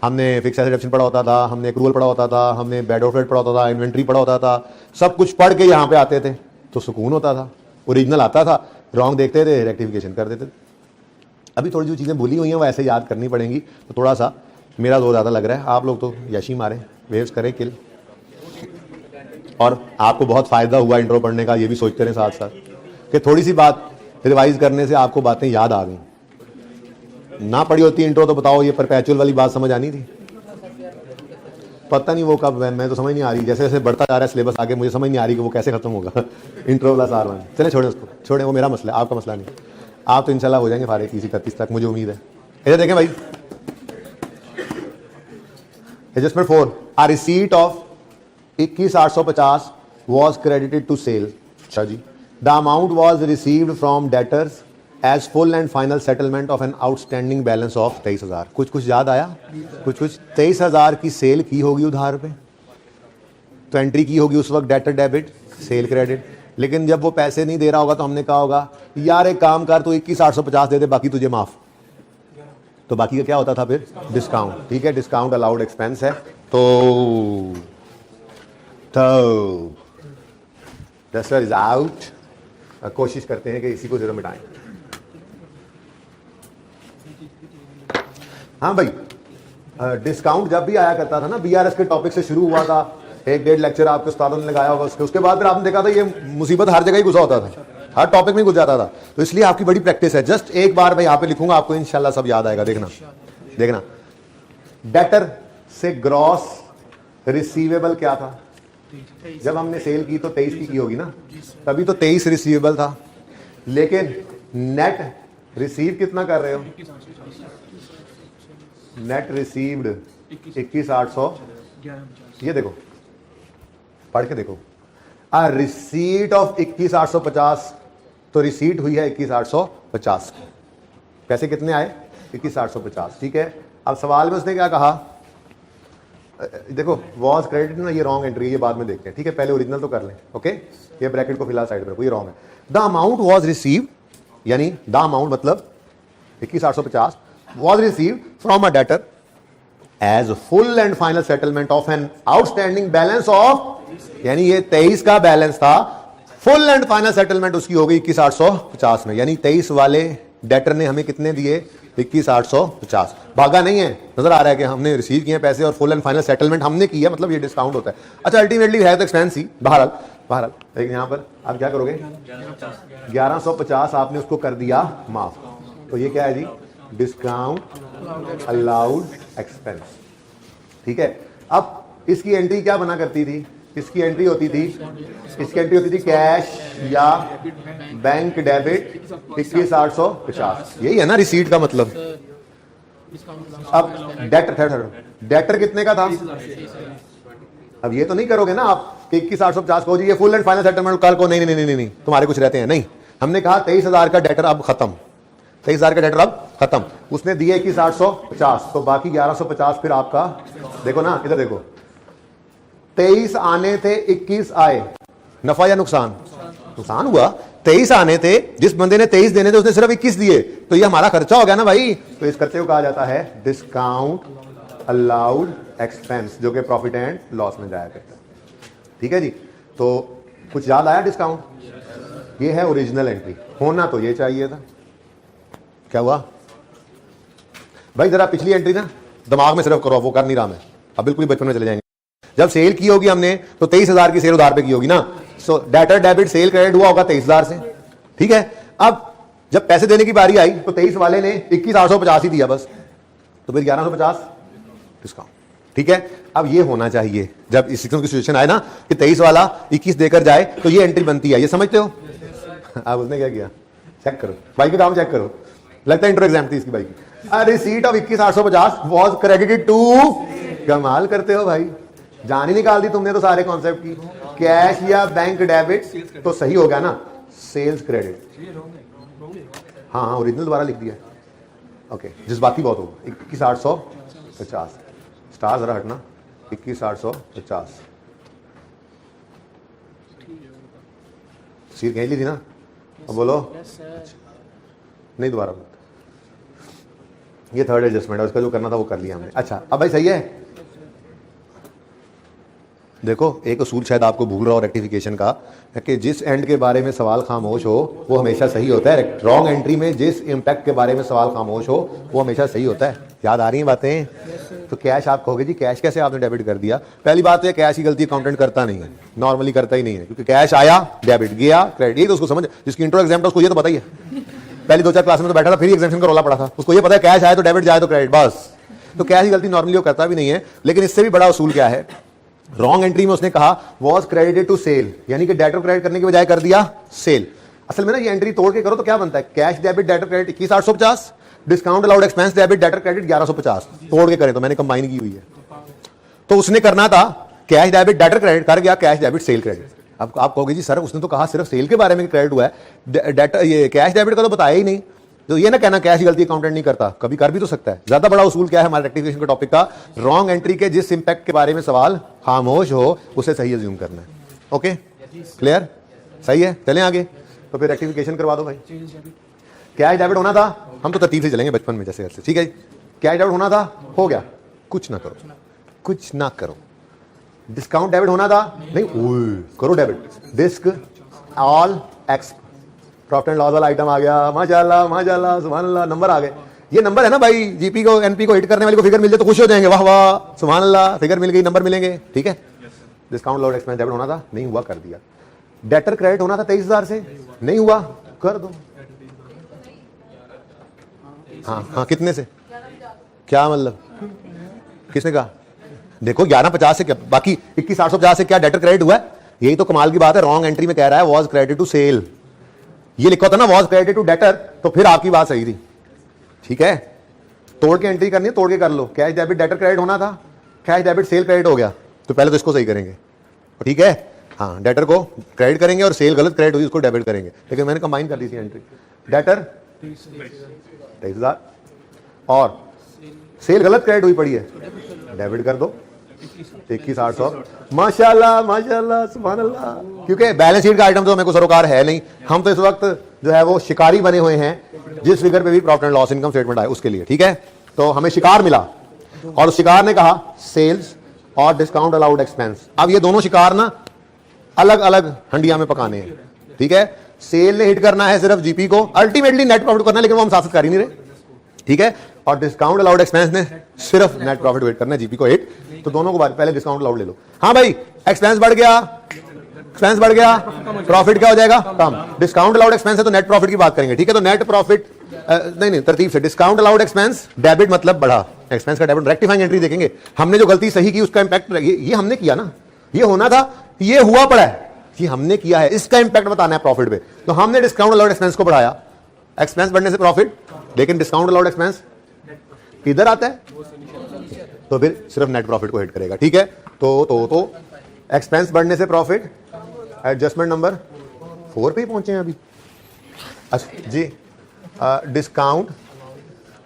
हमने फिक्स एसेट ऑप्शन पढ़ा होता था, हमने एक्रूअल पढ़ा होता था, हमने बेड ऑफ रेट पढ़ा होता था, इन्वेंट्री पढ़ा होता था, सब कुछ पढ़ के यहाँ पे आते थे तो सुकून होता था। ओरिजिनल आता था, रॉन्ग देखते थे, रेक्टिफिकेशन कर देते थे। अभी थोड़ी जो चीज़ें भूली हुई हैं वो ऐसे याद करनी पड़ेंगी, तो थोड़ा सा मेरा जोर ज़्यादा लग रहा है। आप लोग तो यशी मारे, वेव्स करें किल, और आपको बहुत फ़ायदा हुआ इंट्रो पढ़ने का, ये भी सोचते रहें साथ साथ कि थोड़ी सी बात रिवाइज करने से आपको बातें याद आ गई। ना पढ़ी होती इंट्रो तो बताओ, ये परपेचुअल वाली बात समझ आनी थी, पता नहीं वो कब, मैं तो समझ नहीं आ रही, जैसे जैसे बढ़ता जा रहा है सिलेबस आगे, मुझे समझ नहीं आ रही कि वो कैसे खत्म होगा। इंट्रो प्लस R1, चले छोड़ें उसको, छोड़ें, वो मेरा मसला है, आपका मसला नहीं। आप तो इंशाल्लाह हो जाएंगे फारिग 30-31 तक, मुझे उम्मीद है। इधर देखें भाई, adjustment 4, a receipt of 21,850 was credited to sale। अच्छा जी, the amount was received from debtors as full and final settlement of an outstanding balance of 23,000। कुछ कुछ याद आया, कुछ 23,000 की सेल की होगी उधार पे, तो एंट्री की होगी उस वक्त डेटर डेबिट, सेल क्रेडिट। लेकिन जब वो पैसे नहीं दे रहा होगा तो हमने कहा होगा यार एक काम कर, तो 21,850 दे दे, बाकी तुझे माफ। तो बाकी का क्या होता था फिर, डिस्काउंट। ठीक है, डिस्काउंट अलाउड एक्सपेंस है, तो दस्टर इज आउट। कोशिश करते हैं कि इसी को जरूर मिटाएं। हाँ भाई, डिस्काउंट जब भी आया करता था ना, BRS के टॉपिक से शुरू हुआ था, 1-1.5 लेक्चर आपके उस्तादों ने लगाया होगा, उसके बाद फिर आपने देखा था ये मुसीबत हर जगह ही घुसा होता था, हर टॉपिक में घुस जाता था। तो इसलिए आपकी बड़ी प्रैक्टिस है। जस्ट एक बार मैं यहाँ पे लिखूंगा, आपको इंशाल्लाह सब याद आएगा। देखना देखना, डेटर से ग्रॉस रिसीवेबल क्या था, जब हमने सेल की तो 23 की होगी ना, तभी तो 23 रिसीवेबल था। लेकिन नेट रिसीव कितना कर रहे हो, नेट रिसीव्ड 21,800, ये देखो पढ़ के देखो, आ रिसीट ऑफ 21,850, तो रिसीट हुई है 21,850, पैसे कितने आए 21,850। ठीक है, अब सवाल में उसने क्या कहा, देखो वॉज क्रेडिट ना, ये रॉन्ग एंट्री, ये बाद में देखते हैं। ठीक है, पहले ओरिजिनल तो कर लें। ओके, ये ब्रैकेट को फिलहाल साइड में रखो, ये रॉन्ग है। द अमाउंट वॉज रिसीव, यानी द अमाउंट मतलब 21,850 was receive from a debtor as full and final settlement of an outstanding balance of, यानी ये 23 का बैलेंस था, फुल एंड फाइनल सेटलमेंट उसकी हो गई 21,850 में, यानी 23 वाले डेटर ने हमें कितने दिए 21,850। भागा नहीं है, नजर आ रहा है कि हमने रिसीव किए पैसे और फुल एंड फाइनल सेटलमेंट हमने किया, मतलब ये डिस्काउंट होता है। अच्छा अल्टीमेटली है तो एक्सपेंस ही, बहरहाल लेकिन यहाँ पर आप क्या करोगे, 1150 आपने उसको कर दिया माफ, तो ये क्या है जी, डिस्काउंट अलाउड एक्सपेंस। ठीक है, अब इसकी एंट्री क्या बना करती थी, इसकी एंट्री होती थी, इसकी एंट्री होती थी कैश या बैंक डेबिट 21,850, यही है ना रिसीट का मतलब। अब डेटर कितने का था, अब ये तो नहीं करोगे ना आप 21,850 को जी ये फुल एंड फाइनल सेटलमेंट कल को, नहीं तुम्हारे कुछ रहते हैं, नहीं, हमने कहा 23,000 का डेटर अब खत्म, 23,000 का डेटर अब खत्म, उसने दिए 21,850, तो बाकी 1150 फिर आपका, देखो ना इधर देखो, 23 आने थे 21 आए, नफा या नुकसान, नुकसान हुआ। 23 आने थे, जिस बंदे ने 23 देने थे उसने सिर्फ 21 दिए, तो ये हमारा खर्चा हो गया ना भाई, तो इस खर्चे को कहा जाता है डिस्काउंट अलाउड एक्सपेंस, जो कि प्रॉफिट एंड लॉस में जाया करता है। ठीक है जी, तो कुछ याद आया डिस्काउंट? ये है ओरिजिनल एंट्री, होना तो ये चाहिए था। क्या हुआ भाई? जरा पिछली एंट्री ना दिमाग में सिर्फ करो, वो कर नहीं रहा मैं, अब बिल्कुल बचपन में चले जाएंगे। जब सेल की होगी हमने तो 23,000 की सेल उधार पे की होगी ना, सो डेटर डेबिट सेल क्रेडिट हुआ होगा 23,000 से, ठीक है। अब जब पैसे देने की बारी आई तो 23 वाले ने 21,850 ही दिया बस, तो फिर 1150 डिस्काउंट, ठीक है। अब ये होना चाहिए जब इस की सिचुएशन आए ना कि 23 वाला 21 देकर जाए तो ये एंट्री बनती है, ये समझते हो? अब उसने क्या किया, चेक करो भाई का काम, चेक करो, लगता है इंट्रो एग्जाम थी इसकी भाई की। Receipt of 21,850 was credited to, कमाल करते हो भाई, जान ही निकाल दी तुमने तो सारे कॉन्सेप्ट की। कैश या बैंक डेबिट तो सही हो गया ना, सेल्स क्रेडिट, हाँ ओरिजिनल दोबारा लिख दिया, ओके, जिस बात की बहुत होगा। 21,850 स्टार जरा हटना, 21,850 सीर कहीं ली थी ना, अब बोलो नहीं दोबारा, ये थर्ड एडजस्टमेंट है, उसका जो करना था वो कर लिया हमने। अच्छा अब भाई सही है, देखो एक असूल शायद आपको भूल रहा हो रेक्टिफिकेशन का, कि जिस एंड के बारे में सवाल खामोश हो वो हमेशा सही होता है। रॉन्ग एंट्री में जिस इम्पैक्ट के बारे में सवाल खामोश हो वो हमेशा सही होता है। याद आ रही हैं बातें? तो कैश आप कहोगे जी कैश कैसे आपने डेबिट कर दिया? पहली बात तो कैश की गलती अकाउंटेंट करता नहीं है, नॉर्मली करता ही नहीं है, क्योंकि कैश आया डेबिट गया क्रेडिट, ये तो उसको समझ, जिसकी इंट्रो एग्जाम था उसको ये तो पता ही है, पहली 2-4 क्लास में तो बैठा था, फिर एग्जामिनेशन का रोला पड़ा था, उसको ये पता है कैश आया तो डेबिट, जाए तो क्रेडिट, बस। तो कैश की गलती नॉर्मली वो करता भी नहीं है। लेकिन इससे भी बड़ा उसूल क्या है, रॉन्ग एंट्री में उसने कहा वॉज क्रेडिटेड टू सेल, यानी कि डेटर क्रेडिट करने के बजाय कर दिया सेल। असल में ना ये एंट्री तोड़ के करो तो क्या बनता है, cash debit debtor credit 21,850, discount allowed expense debit debtor credit 1150, तोड़ के करें तो मैंने कंबाइन की हुई है। तो उसने करना था कैश डेबिट डेटर क्रेडिट, कर गया कैश डेबिट सेल क्रेडिट। अब आप कहोगे जी सर उसने तो कहा सिर्फ सेल के बारे में क्रेडिट हुआ है, डेटर ये कैश डेबिट का तो बताया ही नहीं। तो ये ना कहना कैश की गलती अकाउंटेंट नहीं करता, कभी कर भी तो सकता है। ज्यादा बड़ा उसूल क्या है हमारे रेक्टिफिकेशन के टॉपिक का, रॉन्ग एंट्री के जिस इंपैक्ट के बारे में सवाल खामोश हो उसे सही अज्यूम करना है। ओके क्लियर, सही है, चलें आगे। तो फिर रेक्टिफिकेशन करवा दो भाई। कैश डेबिट होना था, हम तो तरतीब से चलेंगे बचपन में जैसे, ठीक है। कैश डेबिट होना था, हो गया, कुछ ना करो, कुछ ना करो। डिस्काउंट डेबिट होना था, नहीं करो डेबिट, डिस्क ऑल एक्स प्रॉफिट एंड लॉस वाला आइटम आ गया, माशाल्लाह माशाल्लाह सुभान अल्लाह, नंबर आ गए। ये नंबर है ना भाई, जीपी को एनपी को हिट करने वाले को फिगर मिल जाए तो खुश हो जाएंगे, वाह वाह सुभान अल्लाह, फिगर मिल गई, नंबर मिलेंगे, ठीक है। डिस्काउंट लॉस एक्सपेंस डेबिट होना था, नहीं हुआ, कर दिया। डेटर क्रेडिट होना था 23,000 से, नहीं हुआ, कर दो। हाँ हाँ, कितने से, क्या मतलब, किसने कहा? देखो 1150 से क्या, बाकी 21,850 से क्या डेटर क्रेडिट हुआ है? यही तो कमाल की बात है। रॉन्ग एंट्री में कह रहा है वॉज क्रेडिट टू सेल, ये लिखा था ना वॉज क्रेडिट टू डेटर, तो फिर आपकी बात सही थी, ठीक है। तोड़ के एंट्री करनी है, तोड़ के कर लो। कैश डेबिट डेटर क्रेडिट होना था, कैश डेबिट सेल क्रेडिट हो गया, तो पहले तो इसको सही करेंगे, ठीक है। हाँ, डेटर को क्रेडिट करेंगे और सेल गलत क्रेडिट हुई उसको डेबिट करेंगे, लेकिन मैंने कंबाइन कर दी थी एंट्री। डेटर 23,000 और सेल गलत क्रेडिट हुई पड़ी है, डेबिट कर दो 21,800, माशाल्लाह माशाल्लाह सुभान अल्लाह। क्योंकि बैलेंस शीट का आइटम तो हमें को सरोकार है नहीं, हम तो इस वक्त जो है वो शिकारी बने हुए हैं जिस फिगर पे भी profit and loss income statement आए उसके लिए, ठीक है। तो हमें शिकार मिला और उस शिकार ने कहा सेल्स और डिस्काउंट अलाउड एक्सपेंस। अब ये दोनों शिकार ना अलग अलग हंडिया में पकाने हैं, ठीक है। सेल ने हिट करना है सिर्फ जीपी को, अल्टीमेटली नेट प्रॉफिट करना है, लेकिन वो हम साथ कर ही नहीं रहे, ठीक है। और डिस्काउंट अलाउड एक्सपेंस ने सिर्फ नेट प्रॉफिट वेट करना है, जीपी को हिट। तो दोनों को पहले डिस्काउंट अलाउड ले लो। हाँ भाई, एक्सपेंस बढ़ गया, एक्सपेंस बढ़ गया, प्रॉफिट क्या हो जाएगा, कम। डिस्काउंट अलाउड एक्सपेंस है तो नेट प्रॉफिट की बात करेंगे, ठीक है। तो नेट प्रॉफिट नहीं तरतीब से, डिस्काउंट अलाउड एक्सपेंस डेबिट मतलब बढ़ा, एक्सपेंस का डेबिट। रेक्टिफाइंग एंट्री देखेंगे, हमने जो गलती सही की उसका इंपैक्ट ये हमने किया ना, ये होना था, ये हुआ पड़ा है, ये हमने किया है, इसका इंपैक्ट बताना है प्रॉफिट पे। तो हमने डिस्काउंट अलाउड एक्सपेंस को बढ़ाया, एक्सपेंस बढ़ने से प्रॉफिट, लेकिन डिस्काउंट अलाउड एक्सपेंस इधर आता है तो फिर सिर्फ नेट प्रॉफिट को हिट करेगा, ठीक है। तो एक्सपेंस बढ़ने से प्रॉफिट, एडजस्टमेंट नंबर 4 पे ही पहुंचे हैं अभी। अच्छा जी, डिस्काउंट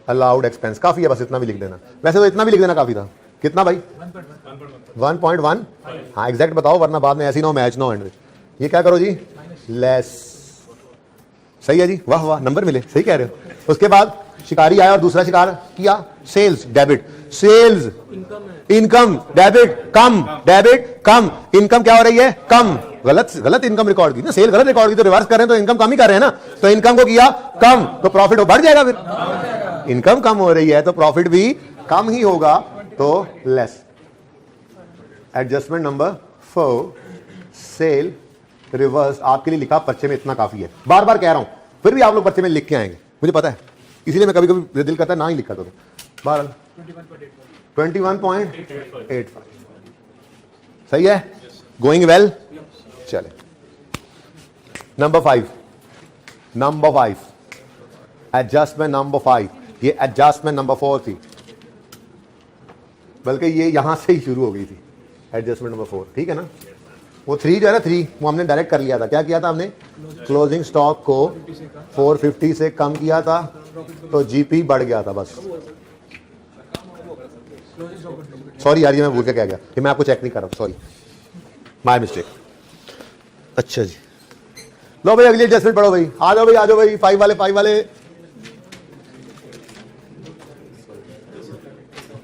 अलाउड एक्सपेंस काफी है, बस इतना भी लिख देना। वैसे तो इतना भी लिख देना काफी था। कितना भाई? 1.1। हाँ एग्जैक्ट बताओ, वरना बाद में ऐसी ना हो मैच ना हो एंड में। ये क्या करो जी, लेस, सही है जी, वाह वाह, नंबर मिले, सही कह रहे हो। उसके बाद शिकारी आया और दूसरा शिकार किया, sales debit, sales income debit कम, डेबिट कम, इनकम क्या हो रही है, कम, गलत इनकम रिकॉर्ड की ना, सेल गलत रिकॉर्ड की, तो रिवर्स कर रहे हैं तो इनकम कम ही कर रहे हैं ना, तो इनकम को किया कम तो प्रॉफिट बढ़ जाएगा, फिर इनकम कम हो रही है तो प्रॉफिट भी कम ही होगा, तो less. Adjustment number 4, sale reverse. आपके लिए लिखा पर्चे में इतना काफी है, बार बार कह रहा हूं, फिर भी आप लोग पर्चे में लिख के आएंगे, मुझे पता है, इसीलिए मैं कभी कभी दिल करता है ना ही लिखा करूं। 21.85 सही है, गोइंग वेल। चले नंबर 5 एडजस्टमेंट नंबर 5, ये एडजस्टमेंट नंबर 4 थी, बल्कि ये यहां से ही शुरू हो गई थी, एडजस्टमेंट नंबर 4, ठीक है ना। वो 3 जो है ना, 3 वो हमने डायरेक्ट कर लिया था। क्या किया था हमने? क्लोजिंग स्टॉक को 450 से कम किया था, तो जीपी बढ़ गया था बस। सॉरी यार, ये मैं भूल के कह गया, कि मैं आपको चेक नहीं कर रहा, सॉरी, माय मिस्टेक। अच्छा जी, लो भाई अगली एडजस्टमेंट पढ़ो भाई, आ जाओ भाई 5 वाले।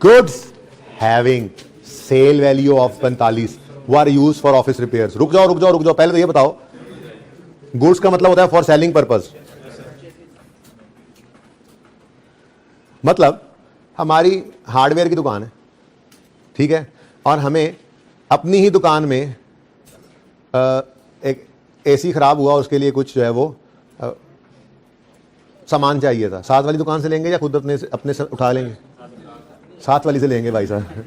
Goods having sale value of 45 were used for office repairs. रुक जाओ, पहले तो ये बताओ, गुड्स का मतलब होता है फॉर सेलिंग पर्पस, मतलब हमारी हार्डवेयर की दुकान है, ठीक है, और हमें अपनी ही दुकान में एक एसी खराब हुआ, उसके लिए कुछ जो है वो सामान चाहिए था। साथ वाली दुकान से लेंगे या खुद अपने से उठा लेंगे? साथ वाली से लेंगे भाई साहब,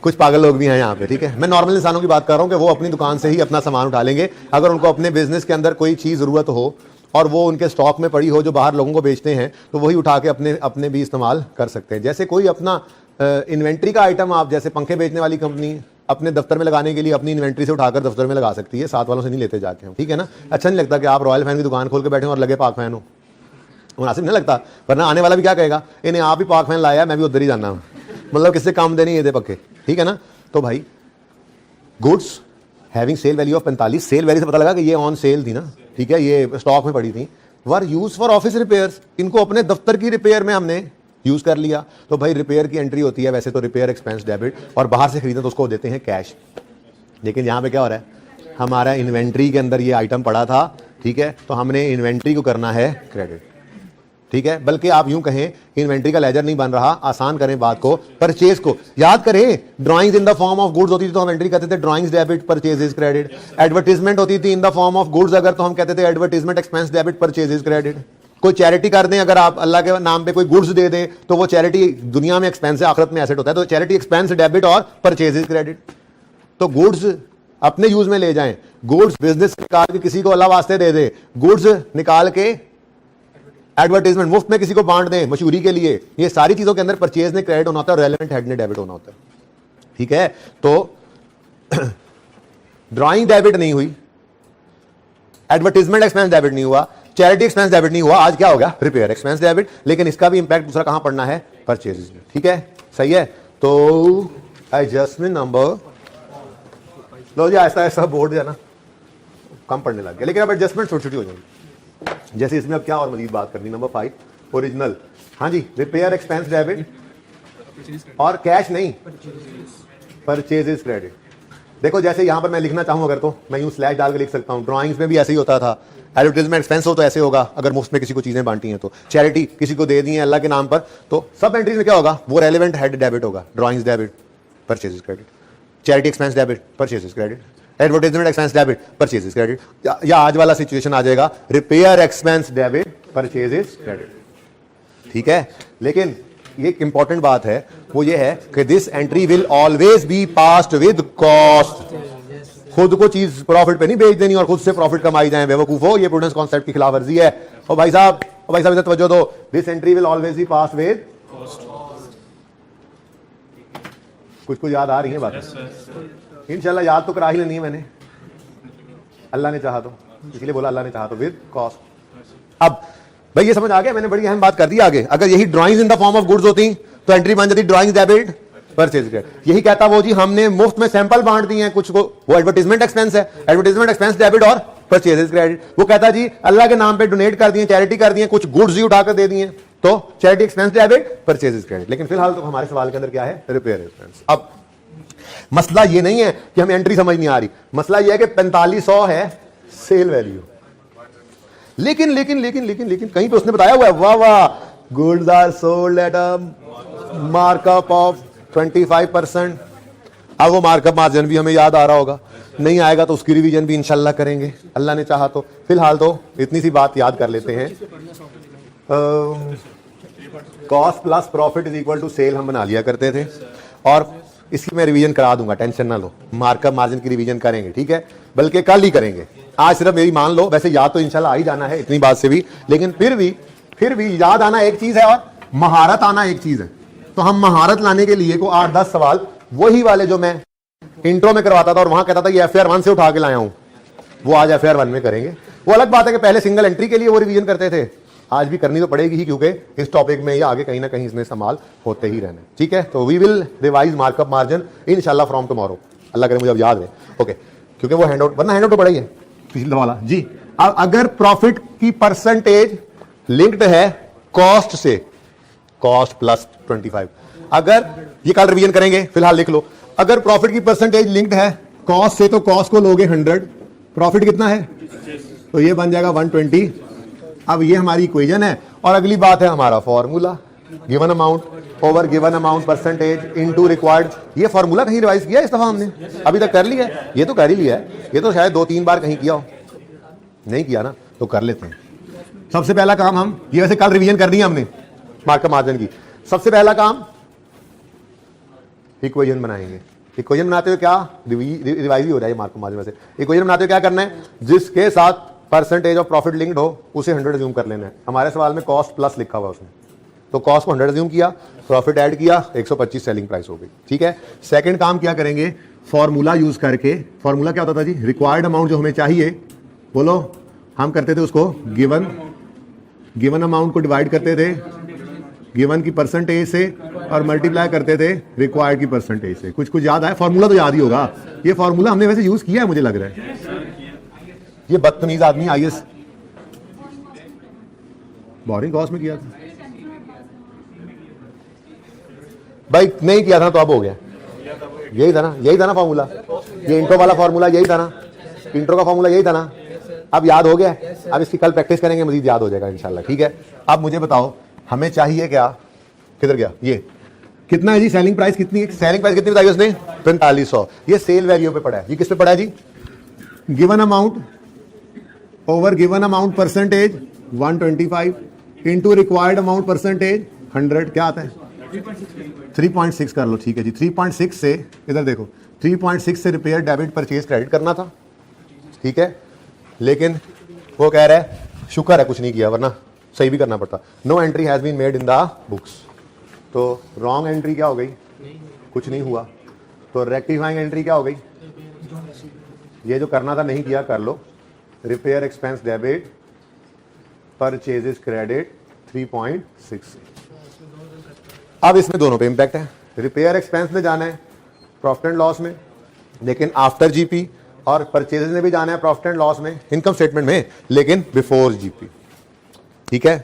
कुछ पागल लोग भी हैं यहाँ पे, ठीक है। मैं नॉर्मल इंसानों की बात कर रहा हूँ कि वो अपनी दुकान से ही अपना सामान उठा लेंगे। अगर उनको अपने बिजनेस के अंदर कोई चीज़ ज़रूरत हो और वो उनके स्टॉक में पड़ी हो जो बाहर लोगों को बेचते हैं, तो वही उठा के अपने भी इस्तेमाल कर सकते हैं। जैसे कोई अपना इन्वेंट्री का आइटम, आप जैसे पंखे बेचने वाली कंपनी अपने दफ्तर में लगाने के लिए अपनी इन्वेंट्री से उठाकर दफ्तर में लगा सकती है, साथ वालों से नहीं लेते जाके हम, ठीक है ना। अच्छा नहीं लगता कि आप रॉयल फैन की दुकान खोल के बैठे और लगे पाक फैन हो, मुनासिब नहीं लगता, वरना आने वाला भी क्या कहेगा, इन्हें आप ही पाक फैन लाया, मैं भी उधर ही जाना हूँ, मतलब किससे काम देने ये दे पक्के, ठीक है ना। तो भाई goods having sale value of 45, sale value से पता लगा कि ये ऑन सेल थी ना, ठीक है, ये स्टॉक में पड़ी थी, वर यूज फॉर ऑफिस रिपेयर्स, इनको अपने दफ्तर की रिपेयर में हमने यूज कर लिया। तो भाई रिपेयर की एंट्री होती है वैसे तो रिपेयर एक्सपेंस डेबिट, और बाहर से खरीदें तो उसको देते हैं कैश। लेकिन यहाँ पे क्या हो रहा है, हमारा इन्वेंट्री के अंदर ये आइटम पड़ा था, ठीक है, तो हमने इन्वेंट्री को करना है क्रेडिट, ठीक है। बल्कि आप यूं कहें, इन्वेंट्री का लेजर नहीं बन रहा, आसान करें बात को, परचेज को याद करें। Drawings in the form of goods होती थी तो हम एंट्री कहते थे drawings debit, purchases credit. Advertisement होती थी in the form of goods अगर, तो हम कहते थे advertisement expense debit, purchases credit. कोई चैरिटी कर दें अगर आप, अल्लाह के नाम पे कोई गुड्स दे दें, तो वो चैरिटी दुनिया में एक्सपेंस है, आखिरत में एसेट होता है, तो चैरिटी एक्सपेंस डेबिट और परचेजेस क्रेडिट। तो गुड्स अपने यूज में ले जाएं, गुड्स बिजनेस निकाल के किसी को अल्लाह वास्ते दे दे, गुड्स निकाल के एडवर्टाइजमेंट मुफ्त में किसी को बांट दें मशहूरी के लिए, ये सारी चीजों के अंदर परचेज ने क्रेडिट होना होता है, रेलेवेंट हेड ने डेबिट होना होता है, ठीक है। तो ड्राइंग डेबिट नहीं हुई, एडवर्टाइजमेंट एक्सपेंस डेबिट नहीं हुआ, चैरिटी एक्सपेंस डेबिट नहीं हुआ, आज क्या हो गया, रिपेयर एक्सपेंस डेबिट। लेकिन इसका भी इंपैक्ट दूसरा कहां पड़ना है, परचेजेस में, ठीक है, सही है। तो एडजस्टमेंट नंबर, लो जी ऐसा ऐसा बोर्ड है ना कम पढ़ने लग गया, लेकिन अब एडजस्टमेंट छोटी छोटी हो जाएगी। जैसे इसमें अब क्या और मजीद बात करनी, नंबर 5 ओरिजिनल, हाँ जी, रिपेयर एक्सपेंस डेबिट और कैश नहीं, परचेजेस क्रेडिट। देखो जैसे यहां पर मैं लिखना चाहूं अगर, तो मैं यूं स्लैश डाल के लिख सकता हूं, ड्राइंग्स में भी ऐसे ही होता था, एडवर्टाइजमेंट एक्सपेंस हो तो ऐसे होगा अगर मुफ्त में किसी को चीजें बांटी हैं तो, चैरिटी किसी को दे दी है अल्लाह के नाम पर, तो सब एंट्रीज में क्या होगा, वो रेलेवेंट हेड डेबिट होगा, drawings debit, purchases credit, charity expense debit, purchases credit, advertisement expense debit, purchases credit, या आज वाला सिचुएशन आ जाएगा repair expense debit, purchases credit, ठीक है। लेकिन ये एक इंपॉर्टेंट बात है, वो ये है कि this entry will always be passed with cost. खुद को चीज प्रॉफिट पे नहीं बेच देनी और खुद से प्रॉफिट कमाई जाए, बेवकूफो, ये प्रूडेंस कॉन्सेप्ट की खिलाफ वर्जी है। और भाई साहब इधर तवज्जो दो, this entry will always be passed with, कुछ याद आ रही है बात, इंशाल्लाह याद तो करा ही लेनी है मैंने, अल्लाह ने चाहा तो, इसलिए बोला अल्लाह ने चाहा तो, विद कॉस्ट। अब भाई ये समझ आ गया, मैंने बड़ी अहम बात कर दी आगे। अगर यही drawings in the form of goods होती तो एंट्री बन जाती ड्राइंग्स डेबिट, परचेज क्रेडिट। यही कहता वो जी हमने मुफ्त में सैंपल बांट दिए हैं कुछ को, वो एडवर्टाइजमेंट एक्सपेंस है, एडवर्टाइजमेंट एक्सपेंस डेबिट और परचेज क्रेडिट। वो कहता जी अल्लाह के नाम पे डोनेट कर दिए, चैरिटी कर दिए, कुछ गुड्स ही उठाकर दे दिए, तो charity expense debit, purchase credit. लेकिन फिलहाल तो हमारे सवाल के अंदर क्या है, रिपेयर एक्सपेंस। अब मसला ये नहीं है कि हमें एंट्री समझ नहीं आ रही, मसला ये है कि 4500 है सेल वैल्यू। लेकिन लेकिन लेकिन लेकिन लेकिन कहीं पे उसने बताया हुआ है, वाह वाह, goods are sold at a markup of 25%। अब वो मार्कअप मार्जिन भी हमें याद आ रहा होगा, नहीं आएगा तो उसकी रिवीजन भी इंशाल्लाह करेंगे अल्लाह ने चाहा तो। फिलहाल तो इतनी सी बात याद कर लेते हैं, cost plus profit is equal to sale हम बना लिया करते थे, और इसकी मैं रिवीजन करा दूंगा, टेंशन ना लो, मार्कअप मार्जिन की रिवीजन करेंगे, ठीक है, बल्कि कल ही करेंगे। आज सिर्फ मेरी मान लो, वैसे याद तो इंशाल्लाह आ ही जाना है इतनी बात से भी, लेकिन फिर भी याद आना एक चीज है और महारत आना एक चीज है। तो हम महारत लाने के लिए को 8-10 सवाल वही वाले जो मैं इंट्रो में करवाता था और वहां कहता था कि FAR 1 से उठा के लाया हूं, वो आज FAR 1 में करेंगे। वो अलग बात है कि पहले सिंगल एंट्री के लिए वो रिवीजन करते थे, आज भी करनी तो पड़ेगी ही, क्योंकि इस टॉपिक में या आगे कहीं ना कहीं इसमें इस्तेमाल होते ही रहने, ठीक है। तो we will revise markup margin इंशाल्लाह फ्रॉम टुमारो, अल्लाह करे मुझे अब याद रहे, ओके, क्योंकि वो हैंडआउट, वरना हैंडआउट तो पड़ा ही है पिछला वाला जी। अब अगर प्रॉफिट की परसेंटेज लिंक्ड है कॉस्ट से, कॉस्ट प्लस 25, अगर ये कल रिवीजन करेंगे, फिलहाल लिख लो, अगर प्रॉफिट की परसेंटेज लिंक्ड है कॉस्ट से, तो कॉस्ट को लोगे 100, प्रॉफिट कितना है तो ये बन जाएगा 120। अब ये हमारी इक्वेशन है, और अगली बात है हमारा formula, given amount over given amount percentage into required. ये फॉर्मूला कहीं रिवाइज किया इस दफा हमने? अभी तक कर लिया है? ये तो कर ही लिया है, ये तो शायद 2-3 बार कहीं किया हो, नहीं किया ना, तो कर लेते हैं। सबसे पहला काम हम, ये वैसे कल रिवीजन करनी है हमने मार्कअप मार्जिन की, सबसे पहला काम इक्वेशन बनाएंगे। इक्वेशन बनाते हुए क्या रिवाइज भी हो जाएगी मार्कअप मार्जिन में से। इक्वेशन बनाते हुए क्या करना है, जिसके साथ परसेंटेज ऑफ प्रॉफिट लिंक्ड हो उसे 100 अज्यूम कर लेना है। हमारे सवाल में कॉस्ट प्लस लिखा हुआ उसमें, तो कॉस्ट को 100 अज्यूम किया, प्रॉफिट ऐड किया, 125 सेलिंग प्राइस हो गई, ठीक है। सेकंड काम क्या करेंगे, फॉर्मूला यूज करके, फॉर्मूला क्या होता था जी, रिक्वायर्ड अमाउंट जो हमें चाहिए, बोलो, हम करते थे उसको गिवन अमाउंट को डिवाइड करते थे गिवन की परसेंटेज से और मल्टीप्लाई करते थे रिक्वायर्ड की परसेंटेज से। कुछ याद आया? फॉर्मूला तो याद ही होगा, ये फॉर्मूला हमने वैसे यूज किया है मुझे लग रहा है। ये बदतमीज आदमी IAS बोरिंग कॉस्ट में किया था भाई, नहीं किया था तो अब हो गया, यही था ना फॉर्मूला, ये इंट्रो वाला फॉर्मूला यही था ना, इंट्रो का फॉर्मूला यही था ना, अब याद हो गया। अब इसकी कल प्रैक्टिस करेंगे, मजीद याद हो जाएगा इंशाल्लाह, ठीक है। अब मुझे बताओ हमें चाहिए क्या, किधर गया ये, कितना है जी सेलिंग प्राइस, कितनी है सेलिंग प्राइस, कितनी बताई उसने 4500। ये सेल वैल्यू पे पड़ा है, ये किस पे पड़ा है जी, given amount over given amount percentage 125 into required amount percentage 100, क्या आता है 3.6 कर लो, ठीक है जी। 3.6 से इधर देखो, 3.6 से रिपेयर डेबिट परचेज क्रेडिट करना था, ठीक है, लेकिन वो कह रहा है शुक्र है कुछ नहीं किया, वरना सही भी करना पड़ता। No entry has been made in the books, तो रॉन्ग एंट्री क्या हो गई, कुछ नहीं हुआ, तो रेक्टिफाइंग एंट्री क्या हो गई, ये जो करना था नहीं किया, कर लो, repair expense debit purchases credit 3.6। अब इसमें दोनों पे इंपैक्ट है, रिपेयर एक्सपेंस में जाना है प्रॉफिट एंड लॉस में, लेकिन आफ्टर जीपी, और परचेजेस में भी जाना है प्रॉफिट एंड लॉस में, इनकम स्टेटमेंट में, लेकिन बिफोर जीपी, ठीक है।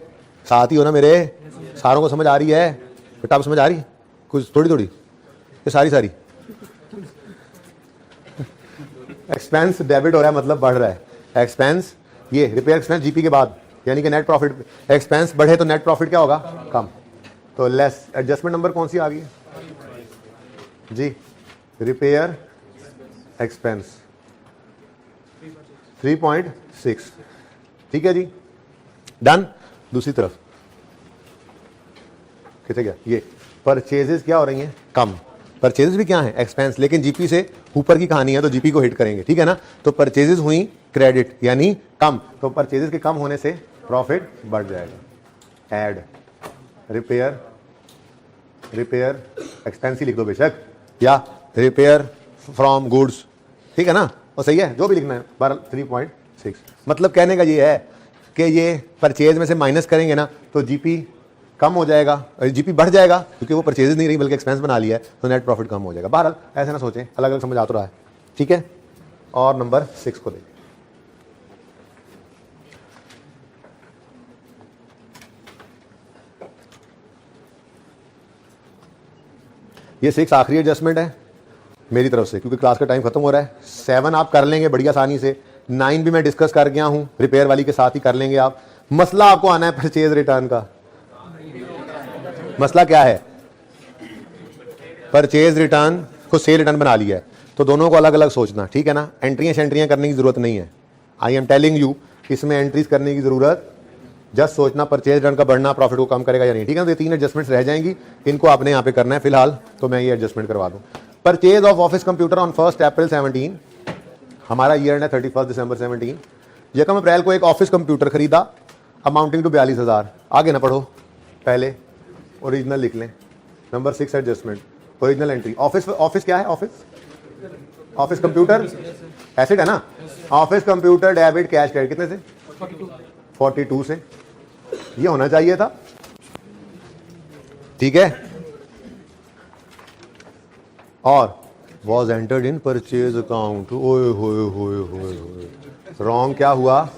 साथ ही हो ना मेरे, सारों को समझ आ रही है बेटा, आप समझ आ रही कुछ थोड़ी थोड़ी, ये सारी एक्सपेंस डेबिट हो रहा है, मतलब बढ़ रहा है एक्सपेंस, ये रिपेयर एक्सपेंस जीपी के बाद, यानी कि नेट प्रॉफिट एक्सपेंस बढ़े तो नेट प्रॉफिट क्या होगा, कम, तो लेस। एडजस्टमेंट नंबर कौन सी आ गई जी, रिपेयर एक्सपेंस 3.6, ठीक है जी, डन। दूसरी तरफ कितने गया, ये परचेजेस क्या हो रही हैं, कम, परचेजेस भी क्या है एक्सपेंस, लेकिन जीपी से ऊपर की कहानी है तो जीपी को हिट करेंगे, ठीक है ना। तो परचेजेस हुई क्रेडिट यानी कम, तो परचेजेस के कम होने से प्रॉफिट बढ़ जाएगा। ऐड रिपेयर एक्सपेंस ही लिख दो बेशक, या रिपेयर फ्रॉम गुड्स, ठीक है ना, और सही है जो भी लिखना है। 3.6 मतलब कहने का ये है कि ये परचेज में से माइनस करेंगे ना तो जीपी कम हो जाएगा, जीपी बढ़ जाएगा, क्योंकि वो परचेज नहीं रही बल्कि एक्सपेंस बना लिया है, तो नेट प्रॉफिट कम हो जाएगा। बहरहाल ऐसे ना सोचें, अलग अलग समझ आ तो रहा है, ठीक है। और नंबर 6 को देखिए, ये 6 आखिरी एडजस्टमेंट है, मेरी तरफ से, क्योंकि क्लास का टाइम खत्म हो रहा है। 7 आप कर लेंगे बड़ी आसानी से, 9 भी मैं डिस्कस कर गया हूं, रिपेयर वाली के साथ ही कर लेंगे आप। मसला आपको आना है परचेज रिटर्न का। मसला क्या है? परचेज रिटर्न को सेल रिटर्न बना लिया है, तो दोनों को अलग अलग सोचना, ठीक है ना। एंट्रियां करने की जरूरत नहीं है। आई एम टेलिंग यू, इसमें एंट्रीज करने की जरूरत, जस्ट सोचना परचेज रिटर्न का बढ़ना प्रॉफिट को कम करेगा या नहीं, ठीक है। तो ये 3 एडजस्टमेंट्स रह जाएंगी, इनको आपने यहाँ पे करना है फिलहाल, तो मैं ये एडजस्टमेंट करवा दूं। Purchase of office computer on 1 अप्रैल 17, हमारा ईयर है 31 दिसंबर 17। यकम अप्रैल को एक ऑफिस कंप्यूटर खरीदा अमाउंटिंग टू 42,000। आगे ना पढ़ो, पहले ओरिजिनल लिख लें। Number 6 adjustment, original entry. Office क्या है? ऑफिस कंप्यूटर एसेट है ना। Office computer debit cash credit कितने से? 42 से। ये होना चाहिए था, ठीक है। और was entered in purchase account. ओए होए होए होए होए, रॉन्ग क्या हुआ?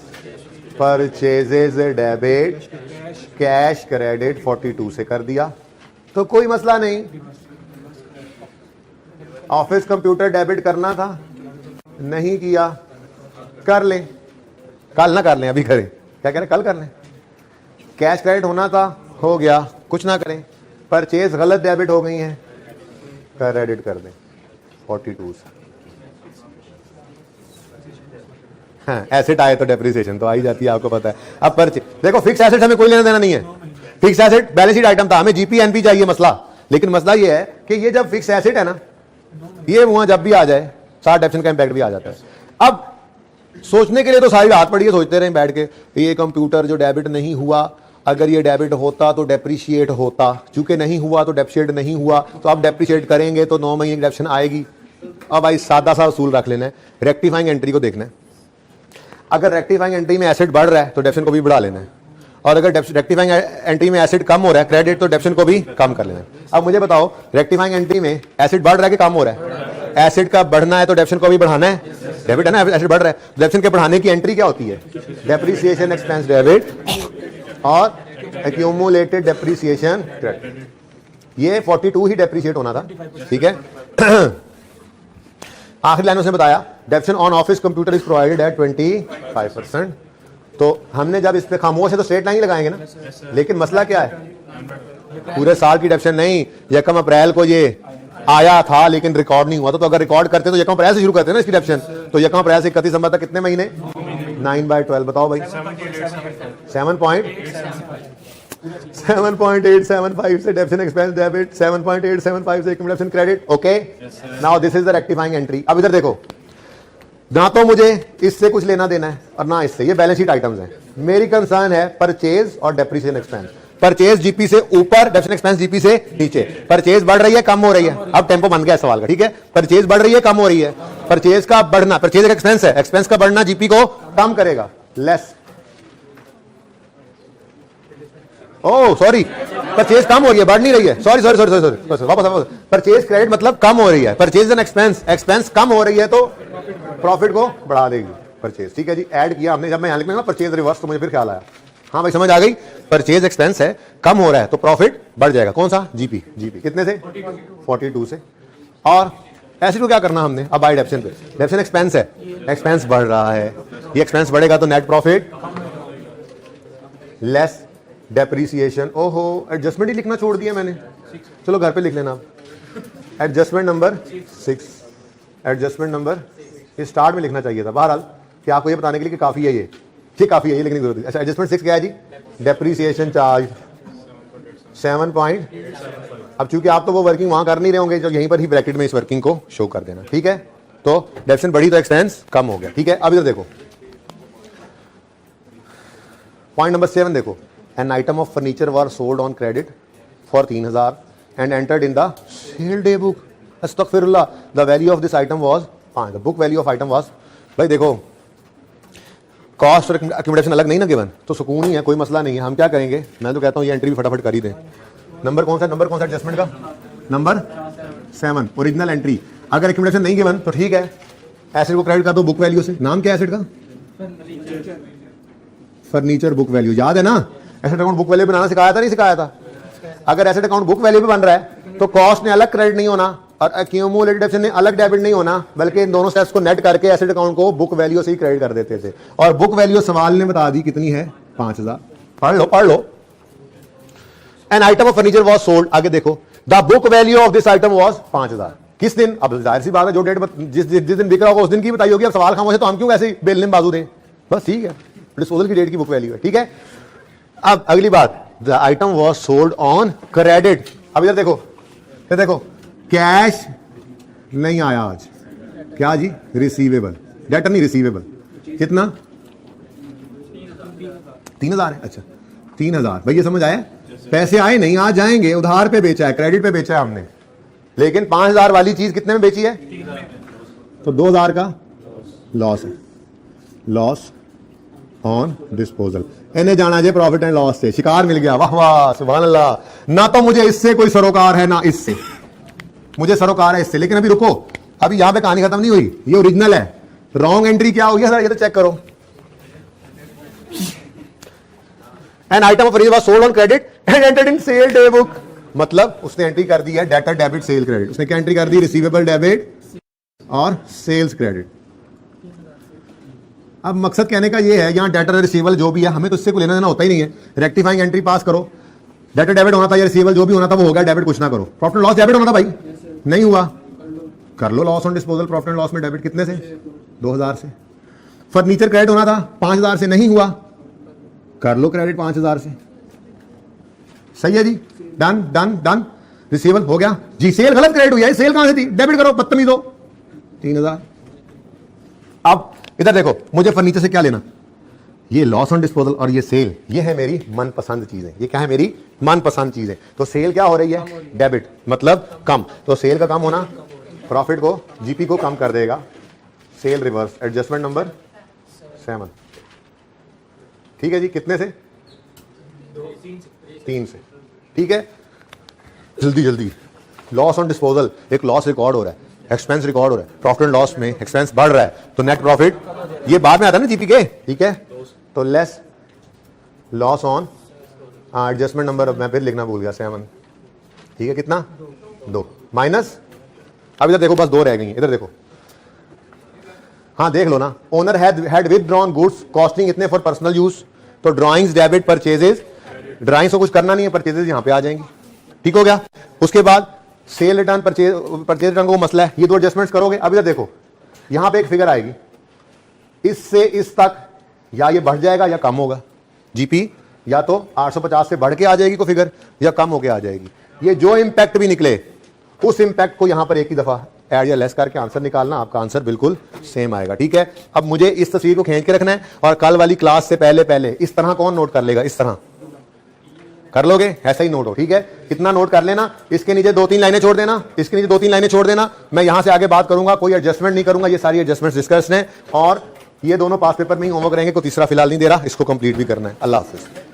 परचेजेज डेबिट कैश क्रेडिट 42 से कर दिया, तो कोई मसला नहीं। ऑफिस कंप्यूटर डेबिट करना था, नहीं किया, कर लें, कल ना कर लें, अभी करें। क्या कह रहे? कल कर लें। कैश क्रेडिट होना था, हो गया, कुछ ना करें। परचेज गलत डेबिट हो गई हैं, क्रेडिट कर दें 42 से। हाँ, एसेट आए तो डेप्रिसिएशन तो आ ही जाती है, आपको पता है। अब परचेज देखो, फिक्स एसेट हमें कोई लेना देना नहीं है। Fix asset balance sheet item था, हमें जीपी एनपी चाहिए मसला। लेकिन मसला ये है कि ये जब फिक्स एसेट है ना, ये वहां जब भी आ जाए, साथ डेप्शन का इंपैक्ट भी आ जाता है। अब सोचने के लिए तो सारी रात पड़ी है, सोचते रहे बैठ के, ये कंप्यूटर जो डेबिट नहीं हुआ, अगर ये डेबिट होता तो डेप्रिशिएट होता, चूंकि नहीं हुआ तो डेप्रिशिएट नहीं हुआ, तो अब डेप्रिशिएट करेंगे तो 9 महीने की डेप्शन आएगी। अब भाई सादा सा उसूल रख लेना है, रेक्टिफाइंग एंट्री को देखना है। अगर रेक्टिफाइंग एंट्री में एसेट बढ़ रहा है तो डेप्शन को भी बढ़ा लेना है, और अगर रेक्टिफाइंग एंट्री में एसेट कम हो रहा है क्रेडिट, तो डेप्शन को भी कम कर लेना है। अब मुझे बताओ, रेक्टिफाइंग एंट्री में एसेट बढ़ रहा है कि कम हो रहा है? एसेट का बढ़ना है तो डेप्शन को भी बढ़ाना है, डेबिट है ना, एसेट बढ़ रहा है, डेप्शन के बढ़ाने की एंट्री क्या होती है? डेप्रिसिएशन एक्सपेंस डेबिट और एक्यूमुलेटेड डेप्रिसिएशन क्रेडिट। ये 42 ही डेप्रिशिएट होना था, ठीक है। आखिरी लाइन उसने बताया, डेप्शन on office computer is provided eight 25%। तो हमने जब इस पे खामोश है तो स्ट्रेट लाइन लगाएंगे ना, लेकिन मसला क्या है? पूरे साल की डेप्शन नहीं, यकम अप्रैल को ये आया था लेकिन रिकॉर्ड नहीं हुआ था, तो अगर रिकॉर्ड करते तो यकम अप्रैल से शुरू करते हैं ना इसकी डेप्शन, तो यकम अप्रैल से 31 दिसंबर तक कितने महीने? 9/12। बताओ भाई, 7.875 से डेप्शन एक्सपेंस डेबिट, 7.875 से accumulation credit. Okay, now this is the rectifying entry. अब इधर देखो, ना तो मुझे इससे कुछ लेना देना है और ना इससे, ये बैलेंस शीट आइटम्स हैं। मेरी कंसर्न है परचेज और डेप्रिसिएशन एक्सपेंस। परचेज जीपी से ऊपर, डेप्रिसिएशन एक्सपेंस जीपी से नीचे। परचेज बढ़ रही है, कम हो रही है? अब टेंपो बन गया सवाल का, ठीक है। परचेज बढ़ रही है, कम हो रही है? परचेज का बढ़ना, परचेज एक एक्सपेंस है, एक्सपेंस का बढ़ना जीपी को कम करेगा, लेस। ओह सॉरी, परचेज कम हो रही है, बढ़ नहीं रही है। सॉरी सॉरी सॉरी सॉरी, वापस। परचेज क्रेडिट मतलब कम हो रही है, परचेज एन एक्सपेंस, एक्सपेंस कम हो रही है तो प्रॉफिट को बढ़ा देगी परचेज, ठीक है जी। ऐड किया हमने, जब मैं यहां लिखना परचेज रिवर्स, तो मुझे फिर ख्याल आया, हाँ भाई समझ आ गई। परचेज एक्सपेंस है, कम हो रहा है तो प्रॉफिट बढ़ जाएगा। कौन सा? जीपी। जीपी कितने से? 42 से। और एसेट को क्या करना हमने? अब बाय डेप्शन पे, डेप्शन एक्सपेंस है, एक्सपेंस बढ़ रहा है, ये एक्सपेंस बढ़ेगा तो नेट प्रॉफिट लेस डेप्रिसिएशन। ओहो, एडजस्टमेंट ही लिखना छोड़ दिया मैंने, चलो घर पे लिख लेना। एडजस्टमेंट नंबर 6, एडजस्टमेंट नंबर, ये स्टार्ट में लिखना चाहिए था, बहरहाल कि आपको ये बताने के लिए कि काफी है, ये ठीक काफी है, ये लिखने की जरूरत है। अच्छा, एडजस्टमेंट 6 क्या है जी? डेप्रिसिएशन चार्ज 7 अब चूंकि आप तो वो वर्किंग वहां कर नहीं रहे होंगे, जो यहीं पर ही ब्रैकेट में इस वर्किंग को शो कर देना, ठीक है। तो डेप्शन बढ़ी तो एक्सपेंस कम हो गया, ठीक है। अब इधर देखो, पॉइंट नंबर 7 देखो, an item of furniture were sold on credit for 3,000 and entered in the sale day book. अस्तगफिरुल्लाह, the value of this item was, the book value of item was, भाई देखो कॉस्ट और एक्यूमुलेशन अलग नहीं ना गिवन, तो सुकून ही है, कोई मसला नहीं है। हम क्या करेंगे, मैं तो कहता हूँ ये एंट्री भी फटाफट कर ही दें। नंबर कौन सा एडजस्टमेंट का? Number 7, original entry. अगर एक्यूमुलेशन नहीं गिवन तो ठीक है, एसेट को क्रेडिट कर दो बुक वैल्यू से। नाम क्या है एसेट का? फर्नीचर बुक वैल्यू, याद है ना? एसेट अकाउंट बुक वैल्यू बनाना सिखाया था, नहीं सिखाया था? अगर एसेट अकाउंट बुक वैल्यू पे बन रहा है तो कॉस्ट ने अलग क्रेडिट नहीं होना और एक्यूमुलेटेड डेबिट से अलग डेबिट नहीं होना, बल्कि इन दोनों स्टेप्स को नेट करके एसेट अकाउंट को बुक वैल्यू से ही क्रेडिट कर देते थे। और बुक वैल्यू सवाल ने बता दी कितनी है, 5000। पढ़ लो। An item of furniture was sold, आगे देखो, the book value of this item was 5000। किस दिन? अब जाहिर सी बात है, जो डेट जिस दिन बिक रहा होगा उस दिन की बताई होगी। अब सवाल खामोश है तो हम क्यों ऐसे बेलने में बाजू दें? बस ठीक है, डिस्पोजल की डेट की बुक वैल्यू है, ठीक है। अब अगली बात, the item was sold on credit. अब इधर देखो, फिर देखो, कैश नहीं आया आज, क्या जी? रिसीवेबल, डेटर नहीं रिसीवेबल। कितना? 3000 है। अच्छा 3000, भाई ये समझ आया? पैसे आए नहीं, आ जाएंगे, उधार पे बेचा है, क्रेडिट पे बेचा है हमने, लेकिन 5000 वाली चीज कितने में बेची है? तो 2000 का लॉस है, लॉस ऑन डिस्पोजल। इन्हें जाना चाहिए प्रॉफिट एंड लॉस से, शिकार मिल गया, वाह वाह सुभान अल्लाह। ना तो मुझे इससे कोई सरोकार है ना इससे, मुझे सरोकार है इससे। लेकिन अभी रुको, अभी यहां पे कहानी खत्म नहीं हुई, ये ओरिजिनल है। रॉन्ग एंट्री क्या हो गया सर, ये तो चेक करो। An item of was sold on credit and entered in sale day book, मतलब उसने एंट्री कर दी है डेटर डेबिट सेल क्रेडिट। उसने क्या एंट्री कर दी? रिसीवेबल डेबिट और सेल्स क्रेडिट। अब मकसद कहने का ये है, यहां डेटर रिसीवेबल जो भी है हमें तो इससे कोई लेना देना होता ही नहीं है। रेक्टिफाइंग एंट्री पास करो, डेटर डेबिट होना था या रिसीवेबल जो भी होना था वो हो गया, डेबिट कुछ ना करो। प्रॉफिट एंड लॉस डेबिट होना था भाई, नहीं हुआ, कर लो loss on disposal. Profit and loss में डेबिट कितने से? 2000 से। फर्नीचर क्रेडिट होना था 5000 से, नहीं हुआ, कर लो क्रेडिट 5000 से। सही है जी, डन डन डन। रिसीवेबल हो गया जी, सेल गलत क्रेडिट हुई है, सेल कहां से थी? डेबिट करो, बदतमीजो, 3000। अब इधर देखो, मुझे फर्नीचर से क्या लेना? ये लॉस ऑन डिस्पोजल और ये सेल, ये है मेरी मनपसंद चीजें। ये क्या है? मेरी मनपसंद चीजें। तो सेल क्या हो रही है? डेबिट, मतलब कम। तो सेल का कम होना प्रॉफिट को, जीपी को कम कर देगा। Sale reverse, adjustment number 7। ठीक है जी, कितने से? 3 से। ठीक है, जल्दी जल्दी। लॉस ऑन डिस्पोजल, एक लॉस रिकॉर्ड हो रहा है, एक्सपेंस रिकॉर्ड हो रहा है। प्रॉफिट एंड लॉस में एक्सपेंस बढ़ रहा है, तो नेट प्रॉफिट ये बाद में आता है ना जीपी के, ठीक है। तो less loss on adjustment number, मैं फिर लिखना भूल गया, 7। ठीक है, कितना? 2 माइनस, अब इधर देखो बस 2 रह गई हैं, इधर देखो, हाँ देख लो ना। Owner had withdrawn goods costing इतने फॉर पर्सनल यूज, तो ड्रॉइंग्स डेबिट, परचेजेस, ड्राइंग्स को कुछ करना नहीं है, परचेजेस यहां पे आ जाएंगी। ठीक हो गया। उसके बाद सेल रिटर्न, परचेज रिटर्न को मसला है, ये 2 एडजस्टमेंट्स करोगे। अब इधर देखो, यहां पे एक फिगर आएगी, इससे इस तक या ये बढ़ जाएगा या कम होगा जीपी, या तो 850 से बढ़ के आ जाएगी को फिगर, या कम होके आ जाएगी। ये जो इंपैक्ट भी निकले, उस इंपैक्ट को यहां पर एक ही दफा ऐड या लेस करके आंसर निकालना, आपका आंसर बिल्कुल सेम आएगा। ठीक है, अब मुझे इस तस्वीर को खींच के रखना है, और कल वाली क्लास से पहले पहले इस तरह कौन नोट कर लेगा? इस तरह कर लोगे, ऐसा ही नोट हो। ठीक है, कितना नोट कर लेना, इसके नीचे 2-3 लाइनें छोड़ देना, इसके नीचे 2-3 लाइनें छोड़ देना। मैं यहां से आगे बात करूंगा, कोई एडजस्टमेंट नहीं करूंगा, ये सारी एडजस्टमेंट डिस्कस हैं, और ये दोनों पास पेपर में ही होमवर्क रहेंगे, कोई तीसरा फिलहाल नहीं दे रहा, इसको कंप्लीट भी करना है। अल्लाह हाफिज।